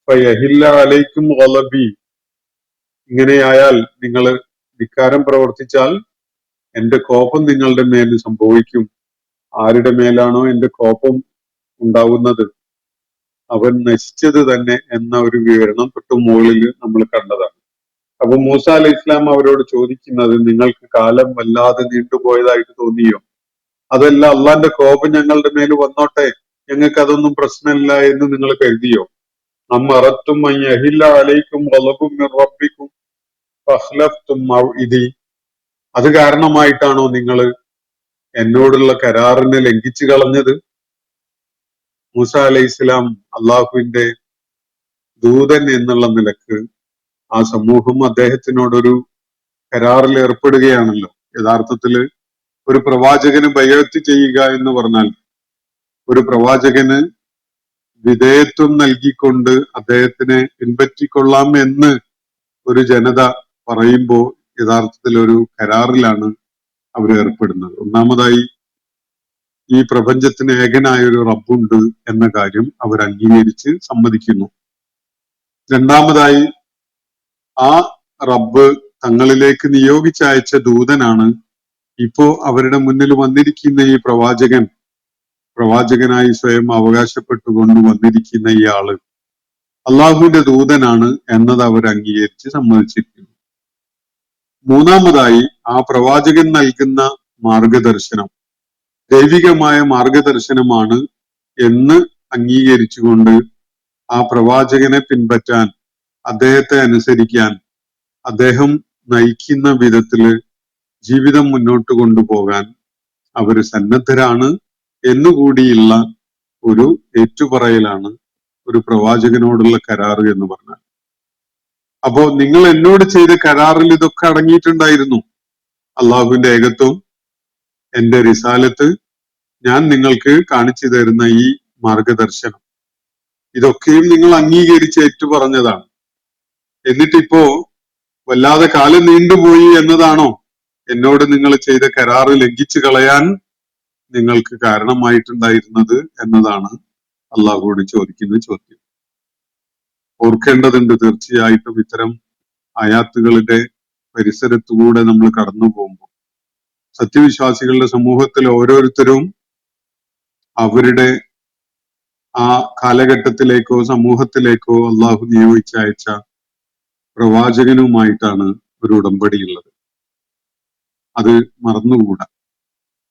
യഹില്ല അലൈക്കും ഗളബി. ഇങ്ങനെയായാൽ, നിങ്ങൾ ധിക്കാരം പ്രവർത്തിച്ചാൽ എന്റെ കോപം നിങ്ങളുടെ മേൽ സംഭവിക്കും. ആരുടെ മേലാണോ എന്റെ കോപം ഉണ്ടാവുന്നത് അവൻ നശിച്ചത് തന്നെ എന്ന ഒരു വിവരണം തൊട്ട് മുകളിൽ നമ്മൾ കണ്ടതാണ്. അപ്പൊ മൂസ അലൈഹി ഇസ്ലാം അവരോട് ചോദിക്കുന്നത്, നിങ്ങൾക്ക് കാലം വല്ലാതെ നീണ്ടുപോയതായിട്ട് തോന്നിയോ? അതല്ല, അള്ളാന്റെ കോപം ഞങ്ങളുടെ മേൽ വന്നോട്ടെ, ഞങ്ങൾക്ക് അതൊന്നും പ്രശ്നമില്ല എന്ന് നിങ്ങൾ കരുതിയോ? അമ്മറത്തും അൻ യഹില്ല അലൈക്കും ഗളബും മിർ റബ്ബിക്കും ഫഖ്ലഫ്തും മൗഇദി. അത് കാരണമായിട്ടാണോ നിങ്ങൾ എന്നോടുള്ള കരാറിനെ ലംഘിച്ചു കളഞ്ഞത്? മൂസ അലൈഹിസ്സലാം അള്ളാഹുവിന്റെ ദൂതൻ എന്നുള്ള നിലക്ക് ആ സമൂഹം അദ്ദേഹത്തിനോടൊരു കരാറിൽ ഏർപ്പെടുകയാണല്ലോ. യഥാർത്ഥത്തില് ഒരു പ്രവാചകന് ബൈഅത്ത് ചെയ്യുക എന്ന് പറഞ്ഞാൽ ഒരു പ്രവാചകന് വിധേയത്വം നൽകിക്കൊണ്ട് അദ്ദേഹത്തിനെ പിൻപറ്റിക്കൊള്ളാം എന്ന് ഒരു ജനത പറയുമ്പോൾ യഥാർത്ഥത്തിൽ ഒരു കരാറിലാണ് അവർ ഏർപ്പെടുന്നത്. ഒന്നാമതായി ഈ പ്രപഞ്ചത്തിന് ഏകനായ ഒരു റബ്ബുണ്ട് എന്ന കാര്യം അവർ അംഗീകരിച്ച് സമ്മതിക്കുന്നു. രണ്ടാമതായി ആ റബ്ബ് തങ്ങളിലേക്ക് നിയോഗിച്ചയച്ച ദൂതനാണ് ഇപ്പോ അവരുടെ മുന്നിൽ വന്നിരിക്കുന്ന ഈ പ്രവാചകനായി സ്വയം അവകാശപ്പെട്ടുകൊണ്ട് വന്നിരിക്കുന്ന ഇയാള് അള്ളാഹുവിന്റെ ദൂതനാണ് എന്നത് അവർ അംഗീകരിച്ച് സമ്മതിച്ചിരിക്കുന്നു. മൂന്നാമതായി ആ പ്രവാചകൻ നൽകുന്ന മാർഗദർശനം ദൈവികമായ മാർഗദർശനമാണ് എന്ന് അംഗീകരിച്ചുകൊണ്ട് ആ പ്രവാചകനെ പിൻപറ്റാൻ, അദ്ദേഹത്തെ അനുസരിക്കാൻ, അദ്ദേഹം നയിക്കുന്ന വിധത്തില് ജീവിതം മുന്നോട്ട് കൊണ്ടുപോകാൻ അവര് സന്നദ്ധരാണ് എന്നുകൂടിയുള്ള ഒരു ഏറ്റുപറയലാണ് ഒരു പ്രവാചകനോടുള്ള കരാറ് എന്ന് പറഞ്ഞാൽ. അപ്പോ നിങ്ങൾ എന്നോട് ചെയ്ത കരാറിൽ ഇതൊക്കെ അടങ്ങിയിട്ടുണ്ടായിരുന്നു. അള്ളാഹുവിന്റെ ഏകത്വം, എന്റെ റിസാലത്ത്, ഞാൻ നിങ്ങൾക്ക് കാണിച്ചു തരുന്ന ഈ മാർഗദർശനം, ഇതൊക്കെയും നിങ്ങൾ അംഗീകരിച്ച് ഏറ്റുപറഞ്ഞതാണ്. എന്നിട്ടിപ്പോ വല്ലാതെ കാലം നീണ്ടുപോയി എന്നതാണോ എന്നോട് നിങ്ങൾ ചെയ്ത കരാറ് ലംഘിച്ചു കളയാൻ നിങ്ങൾക്ക് കാരണമായിട്ടുണ്ടായിരുന്നത് എന്നതാണ് അള്ളാഹുവോട് ചോദിക്കുന്ന ചോദ്യം. ഓർക്കേണ്ടതുണ്ട്, തീർച്ചയായിട്ടും ഇത്തരം ആയാത്തുകളുടെ പരിസരത്തുകൂടെ നമ്മൾ കടന്നു പോകുമ്പോൾ സത്യവിശ്വാസികളുടെ സമൂഹത്തിൽ ഓരോരുത്തരും അവരുടെ ആ കാലഘട്ടത്തിലേക്കോ സമൂഹത്തിലേക്കോ അള്ളാഹു നിയോഗിച്ചയച്ച പ്രവാചകനുമായിട്ടാണ് ഒരു ഉടമ്പടിയുള്ളത്. അത് മറന്നുകൂടാ.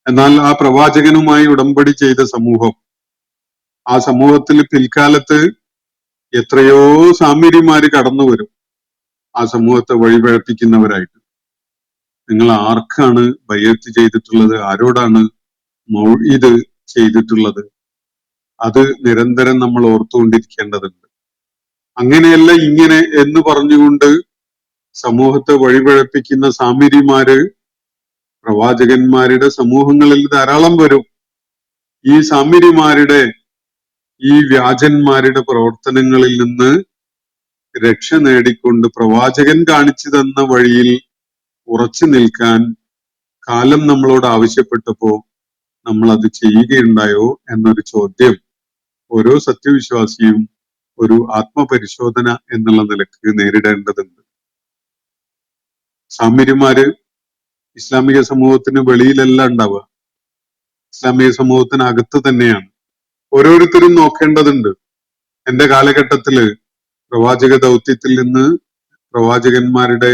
എന്നാൽ ആ പ്രവാചകനുമായി ഉടമ്പടി ചെയ്ത സമൂഹം, ആ സമൂഹത്തിൽ പിൽക്കാലത്ത് എത്രയോ സാമീര്യന്മാര് കടന്നു വരും ആ സമൂഹത്തെ വഴിപഴപ്പിക്കുന്നവരായിട്ട്. നിങ്ങൾ ആർക്കാണ് ബൈഅത്ത് ചെയ്തിട്ടുള്ളത്, ആരോടാണ് മൗഇദ് ചെയ്തിട്ടുള്ളത്, അത് നിരന്തരം നമ്മൾ ഓർത്തുകൊണ്ടിരിക്കേണ്ടതുണ്ട്. അങ്ങനെയല്ല ഇങ്ങനെ എന്ന് പറഞ്ഞുകൊണ്ട് സമൂഹത്തെ വഴിപഴപ്പിക്കുന്ന സാമീര്യന്മാര് പ്രവാചകന്മാരുടെ സമൂഹങ്ങളിൽ ധാരാളം വരും. ഈ സാമീര്യന്മാരുടെ, ഈ വ്യാജന്മാരുടെ പ്രവർത്തനങ്ങളിൽ നിന്ന് രക്ഷ നേടിക്കൊണ്ട് പ്രവാചകൻ കാണിച്ചു തന്ന വഴിയിൽ ഉറച്ചു നിൽക്കാൻ കാലം നമ്മളോട് ആവശ്യപ്പെട്ടപ്പോ നമ്മൾ അത് ചെയ്യുകയുണ്ടായോ എന്നൊരു ചോദ്യം ഓരോ സത്യവിശ്വാസിയും ഒരു ആത്മപരിശോധന എന്നുള്ള നിലക്ക് നേരിടേണ്ടതുണ്ട്. സാമീര്യന്മാര് ഇസ്ലാമിക സമൂഹത്തിന് വെളിയിലല്ല ഉണ്ടാവുക, ഇസ്ലാമിക സമൂഹത്തിനകത്ത് തന്നെയാണ്. ഓരോരുത്തരും നോക്കേണ്ടതുണ്ട്. എന്റെ കാലഘട്ടത്തില് പ്രവാചക ദൗത്യത്തിൽ നിന്ന്, പ്രവാചകന്മാരുടെ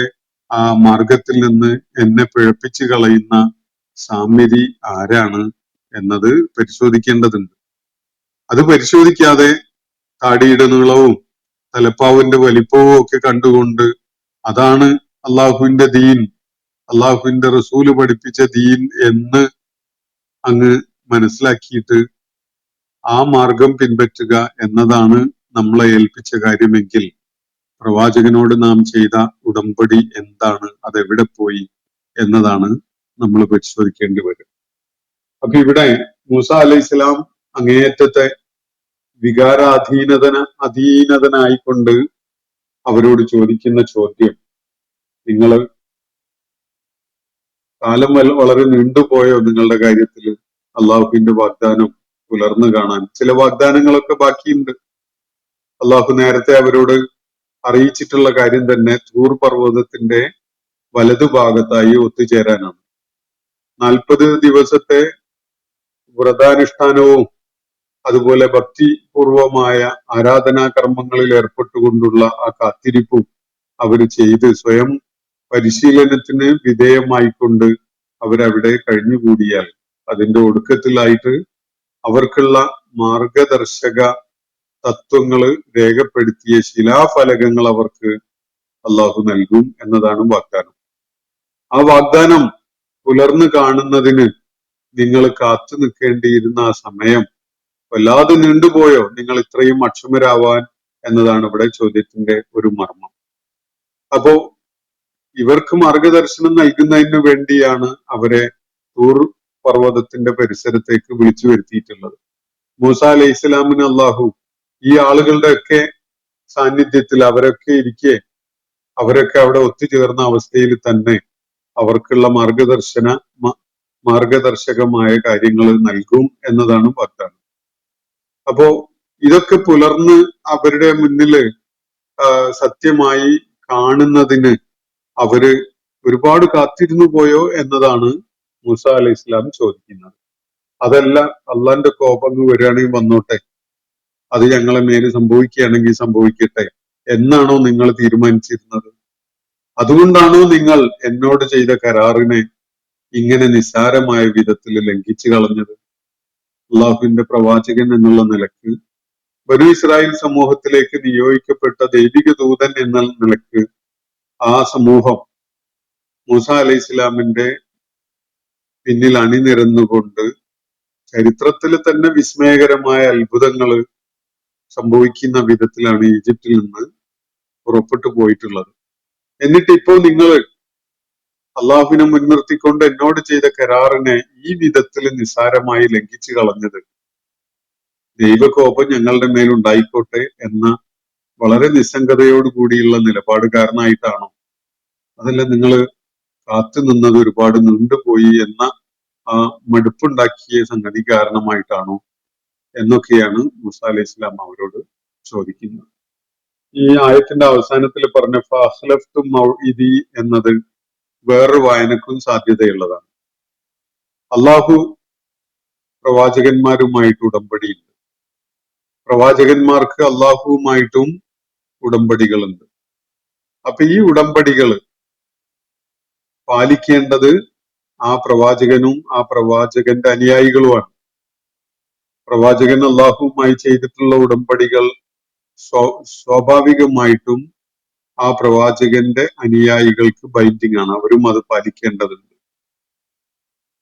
ആ മാർഗത്തിൽ നിന്ന് എന്നെ പിഴപ്പിച്ചു കളയുന്ന സാമ്യരി ആരാണ് എന്നത് പരിശോധിക്കേണ്ടതുണ്ട്. അത് പരിശോധിക്കാതെ താടിയുടെ നീളവും തലപ്പാവിന്റെ വലിപ്പവും ഒക്കെ കണ്ടുകൊണ്ട് അതാണ് അള്ളാഹുവിന്റെ ദീൻ, അള്ളാഹുവിന്റെ റസൂല് പഠിപ്പിച്ച ദീൻ എന്ന് അങ്ങ് മനസ്സിലാക്കിയിട്ട് ആ മാർഗം പിൻപറ്റുക എന്നതാണ് നമ്മളെ ഏൽപ്പിച്ച കാര്യമെങ്കിൽ പ്രവാചകനോട് നാം ചെയ്ത ഉടമ്പടി എന്താണ്, അതെവിടെ പോയി എന്നതാണ് നമ്മൾ പരിശോധിക്കേണ്ടി വരും. അപ്പൊ ഇവിടെ മൂസ അലൈഹിസ്സലാം അങ്ങേയറ്റത്തെ അധീനതനായിക്കൊണ്ട് അവരോട് ചോദിക്കുന്ന ചോദ്യം, നിങ്ങൾ കാലം വളരെ നീണ്ടുപോയോ നിങ്ങളുടെ കാര്യത്തിൽ അള്ളാഹുവിന്റെ വാഗ്ദാനം പുലർന്നു കാണാൻ? ചില വാഗ്ദാനങ്ങളൊക്കെ ബാക്കിയുണ്ട്. അള്ളാഹു നേരത്തെ അവരോട് അറിയിച്ചിട്ടുള്ള കാര്യം തന്നെ തൂർ പർവ്വതത്തിന്റെ വലതുഭാഗത്തായി ഒത്തുചേരാനാണ്. 40 ദിവസത്തെ വ്രതാനുഷ്ഠാനവും അതുപോലെ ഭക്തിപൂർവമായ ആരാധനാ കർമ്മങ്ങളിൽ ഏർപ്പെട്ടുകൊണ്ടുള്ള ആ കാത്തിരിപ്പും അവർ ചെയ്ത് സ്വയം പരിശീലനത്തിന് വിധേയമായിക്കൊണ്ട് അവരവിടെ കഴിഞ്ഞുകൂടിയാൽ അതിന്റെ ഒടുക്കത്തിലായിട്ട് അവർക്കുള്ള മാർഗദർശക തത്വങ്ങള് രേഖപ്പെടുത്തിയ ശിലാഫലകങ്ങൾ അവർക്ക് അള്ളാഹു നൽകും എന്നതാണ് വാഗ്ദാനം. ആ വാഗ്ദാനം പുലർന്നു കാണുന്നതിന് നിങ്ങൾ കാത്തു നിൽക്കേണ്ടിയിരുന്ന ആ സമയം വല്ലാതെ നീണ്ടുപോയോ നിങ്ങൾ ഇത്രയും അക്ഷമരാവാൻ എന്നതാണ് ഇവിടെ ചോദ്യത്തിന്റെ ഒരു മർമ്മം. അപ്പോ ഇവർക്ക് മാർഗദർശനം നൽകുന്നതിന് വേണ്ടിയാണ് അവരെ തൂർ പർവ്വതത്തിന്റെ പരിസരത്തേക്ക് വിളിച്ചു വരുത്തിയിട്ടുള്ളത്. മൂസ അലൈഹി ഇസ്ലാമിന് അള്ളാഹു ഈ ആളുകളുടെ ഒക്കെ സാന്നിധ്യത്തിൽ അവരൊക്കെ അവിടെ ഒത്തുചേർന്ന അവസ്ഥയിൽ തന്നെ അവർക്കുള്ള മാർഗദർശകമായ കാര്യങ്ങൾ നൽകും എന്നതാണ് വാഗ്ദാനം. അപ്പോ ഇതൊക്കെ പുലർന്ന് അവരുടെ മുന്നില് സത്യമായി കാണുന്നതിന് അവര് ഒരുപാട് കാത്തിരുന്നു പോയോ എന്നതാണ് മൂസ അലൈഹി ഇസ്ലാം ചോദിക്കുന്നത്. അതല്ല, അള്ളാന്റെ കോപം വരികയാണെങ്കിൽ വന്നോട്ടെ, അത് ഞങ്ങളെ മേല് സംഭവിക്കുകയാണെങ്കിൽ സംഭവിക്കട്ടെ എന്നാണോ നിങ്ങൾ തീരുമാനിച്ചിരുന്നത്? അതുകൊണ്ടാണോ നിങ്ങൾ എന്നോട് ചെയ്ത കരാറിനെ ഇങ്ങനെ നിസ്സാരമായ വിധത്തിൽ ലംഘിച്ചു കളഞ്ഞത്? അള്ളാഹുവിന്റെ പ്രവാചകൻ എന്നുള്ള നിലക്ക്, ബനൂ ഇസ്രായേൽ സമൂഹത്തിലേക്ക് നിയോഗിക്കപ്പെട്ട ദൈവിക ദൂതൻ എന്ന നിലക്ക് ആ സമൂഹം മൂസ അലൈഹി ഇസ്ലാമിന്റെ പിന്നിൽ അണിനിരന്നുകൊണ്ട് ചരിത്രത്തിൽ തന്നെ വിസ്മയകരമായ അത്ഭുതങ്ങൾ സംഭവിക്കുന്ന വിധത്തിലാണ് ഈജിപ്തിൽ നിന്ന് പുറപ്പെട്ടു പോയിട്ടുള്ളത്. എന്നിട്ട് ഇപ്പോൾ നിങ്ങൾ അള്ളാഹുവിനെ മുൻനിർത്തിക്കൊണ്ട് എന്നോട് ചെയ്ത കരാറിനെ ഈ വിധത്തിൽ നിസ്സാരമായി ലംഘിച്ചു കളഞ്ഞത് ദൈവകോപം ഞങ്ങളുടെ മേലുണ്ടായിക്കോട്ടെ എന്ന വളരെ നിസ്സംഗതയോട് കൂടിയുള്ള നിലപാടുകാരനായിട്ടാണോ? അതല്ല, നിങ്ങൾ കാത്തു നിന്നത് ഒരുപാട് നീണ്ടുപോയി എന്ന ആ മടുപ്പുണ്ടാക്കിയ സംഗതി കാരണമായിട്ടാണോ എന്നൊക്കെയാണ് മൂസ അലൈഹി ഇസ്ലാം അവരോട് ചോദിക്കുന്നത്. ഈ ആയത്തിന്റെ അവസാനത്തിൽ പറഞ്ഞ ഫഅഖ്ലഫ്തു മൗഇദി എന്നത് വേറൊരു വായനക്കും സാധ്യതയുള്ളതാണ്. അള്ളാഹു പ്രവാചകന്മാരുമായിട്ട് ഉടമ്പടിയുണ്ട്. പ്രവാചകന്മാർക്ക് അള്ളാഹുവുമായിട്ടും ഉടമ്പടികളുണ്ട്. അപ്പൊ ഈ ഉടമ്പടികൾ പാലിക്കേണ്ടത് ആ പ്രവാചകനും ആ പ്രവാചകന്റെ അനുയായികളുമാണ്. പ്രവാചകൻ അള്ളാഹുവുമായി ചെയ്തിട്ടുള്ള ഉടമ്പടികൾ സ്വാഭാവികമായിട്ടും ആ പ്രവാചകന്റെ അനുയായികൾക്ക് ബൈൻഡിങ് ആണ്, അവരും അത് പാലിക്കേണ്ടതുണ്ട്.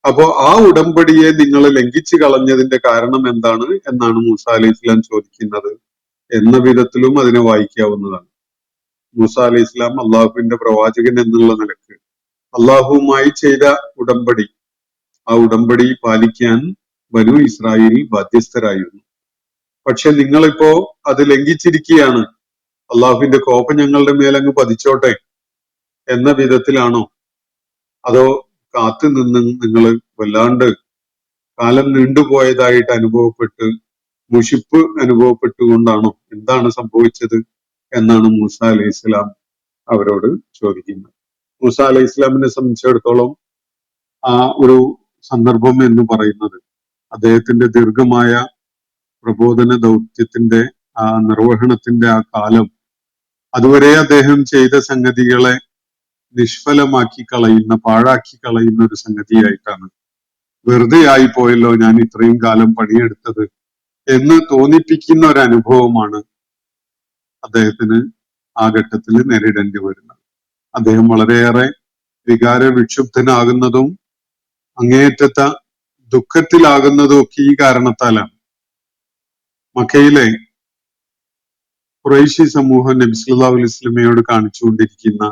അപ്പോ ആ ഉടമ്പടിയെ നിങ്ങൾ ലംഘിച്ചു കളഞ്ഞതിന്റെ കാരണം എന്താണ് എന്നാണ് മൂസ അലൈഹി ഇസ്ലാം ചോദിക്കുന്നത് എന്ന വിധത്തിലും അതിനെ വായിക്കാവുന്നതാണ്. മൂസ അലൈഹി ഇസ്ലാം അള്ളാഹുവിന്റെ പ്രവാചകൻ എന്നുള്ള നിലക്ക് അള്ളാഹുവുമായി ചെയ്ത ഉടമ്പടി, ആ ഉടമ്പടി പാലിക്കാൻ ബനൂ ഇസ്രായേൽ ബാധ്യസ്ഥരായിരുന്നു. പക്ഷെ നിങ്ങളിപ്പോ അത് ലംഘിച്ചിരിക്കുകയാണ്, അള്ളാഹുവിന്റെ കോപം ഞങ്ങളുടെ മേലങ്ങ് പതിച്ചോട്ടെ എന്ന വിധത്തിലാണോ? അതോ കാത്തു നിന്ന് നിങ്ങൾ വല്ലാണ്ട് കാലം നീണ്ടുപോയതായിട്ട് അനുഭവപ്പെട്ട് മുഷിപ്പ് അനുഭവപ്പെട്ടുകൊണ്ടാണോ? എന്താണ് സംഭവിച്ചത് എന്നാണ് മൂസ അലൈഹി ഇസ്ലാം അവരോട് ചോദിക്കുന്നത്. മൂസ അലൈഹി ഇസ്ലാമിനെ സംബന്ധിച്ചിടത്തോളം ആ ഒരു സന്ദർഭം എന്ന് പറയുന്നത് അദ്ദേഹത്തിന്റെ ദീർഘമായ പ്രബോധന ദൗത്യത്തിന്റെ ആ നിർവഹണത്തിന്റെ ആ കാലം, അതുവരെ അദ്ദേഹം ചെയ്ത സംഗതികളെ നിഷ്ഫലമാക്കി കളയുന്ന, പാഴാക്കി കളയുന്ന ഒരു സംഗതിയായിട്ടാണ്. വെറുതെ ആയി പോയല്ലോ ഞാൻ ഇത്രയും കാലം പണിയെടുത്തത് എന്ന് തോന്നിപ്പിക്കുന്ന ഒരു അനുഭവമാണ് അദ്ദേഹത്തിന് ആ ഘട്ടത്തിൽ നേരിടേണ്ടി വരുന്നത്. അദ്ദേഹം വളരെയേറെ വികാര വിക്ഷുബ്ധനാകുന്നതും അങ്ങേയറ്റത്തെ ദുഃഖത്തിലാകുന്നതും ഒക്കെ ഈ കാരണത്താലാണ്. മക്കയിലെ ഖുറൈശി സമൂഹം നബി സല്ലല്ലാഹു അലൈഹി വസല്ലമയോട് കാണിച്ചുകൊണ്ടിരിക്കുന്ന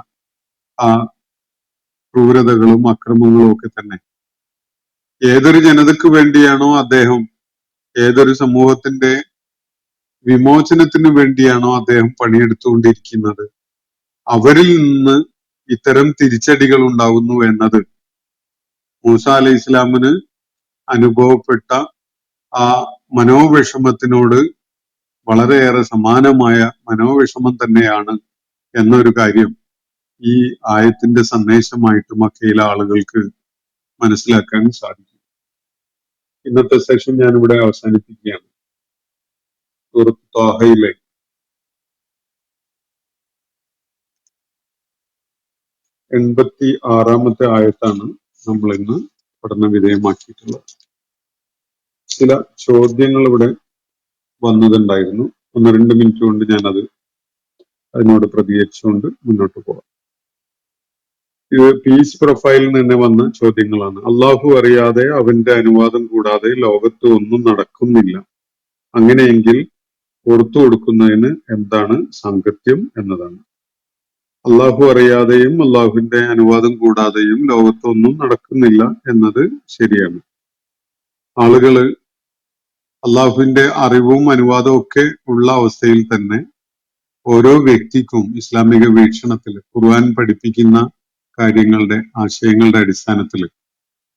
ആ ക്രൂരതകളും അക്രമങ്ങളും ഒക്കെ തന്നെ ഏതൊരു ജനതയ്ക്ക് വേണ്ടിയാണോ അദ്ദേഹം, ഏതൊരു സമൂഹത്തിന്റെ വിമോചനത്തിന് വേണ്ടിയാണോ അദ്ദേഹം പണിയെടുത്തുകൊണ്ടിരിക്കുന്നത്, അവരിൽ നിന്ന് ഇത്തരം തിരിച്ചടികൾ ഉണ്ടാകുന്നു എന്നത് മൂസ അലൈഹി ഇസ്ലാമിന് അനുഭവപ്പെട്ട ആ മനോവിഷമത്തിനോട് വളരെയേറെ സമാനമായ മനോവിഷമം തന്നെയാണ് എന്നൊരു കാര്യം ഈ ആയത്തിന്റെ സന്ദേശമായിട്ട് മക്കയിലെ ആളുകൾക്ക് മനസ്സിലാക്കാൻ സാധിക്കും. ഇന്നത്തെ സെഷൻ ഞാനിവിടെ അവസാനിപ്പിക്കുകയാണ്. സൂറത്ത് ത്വാഹയിലെ 86-ാമത്തെ ആയത്താണ് നമ്മൾ ഇന്ന് പഠന വിധേയമാക്കിയിട്ടുള്ളത്. ചില ചോദ്യങ്ങൾ ഇവിടെ വന്നതുണ്ടായിരുന്നു. 1-2 മിനിറ്റ് കൊണ്ട് ഞാനത് അതിനോട് പ്രതികരിച്ചുകൊണ്ട് മുന്നോട്ട് പോകാം. ഇത് പീസ് പ്രൊഫൈലിൽ നിന്ന് വന്ന ചോദ്യങ്ങളാണ്. അള്ളാഹു അറിയാതെ അവന്റെ അനുവാദം കൂടാതെ ലോകത്ത് ഒന്നും നടക്കുന്നില്ല. അങ്ങനെയെങ്കിൽ പുറത്തു കൊടുക്കുന്നതിന് എന്താണ് സാങ്കത്യം എന്നതാണ്. അള്ളാഹു അറിയാതെയും അള്ളാഹുവിന്റെ അനുവാദം കൂടാതെയും ലോകത്തൊന്നും നടക്കുന്നില്ല എന്നത് ശരിയാണ്. ആളുകള് അള്ളാഹുവിന്റെ അറിവും അനുവാദവും ഒക്കെ ഉള്ള അവസ്ഥയിൽ തന്നെ ഓരോ വ്യക്തിക്കും ഇസ്ലാമിക വീക്ഷണത്തിൽ ഖുർആൻ പഠിപ്പിക്കുന്ന കാര്യങ്ങളുടെ ആശയങ്ങളുടെ അടിസ്ഥാനത്തിൽ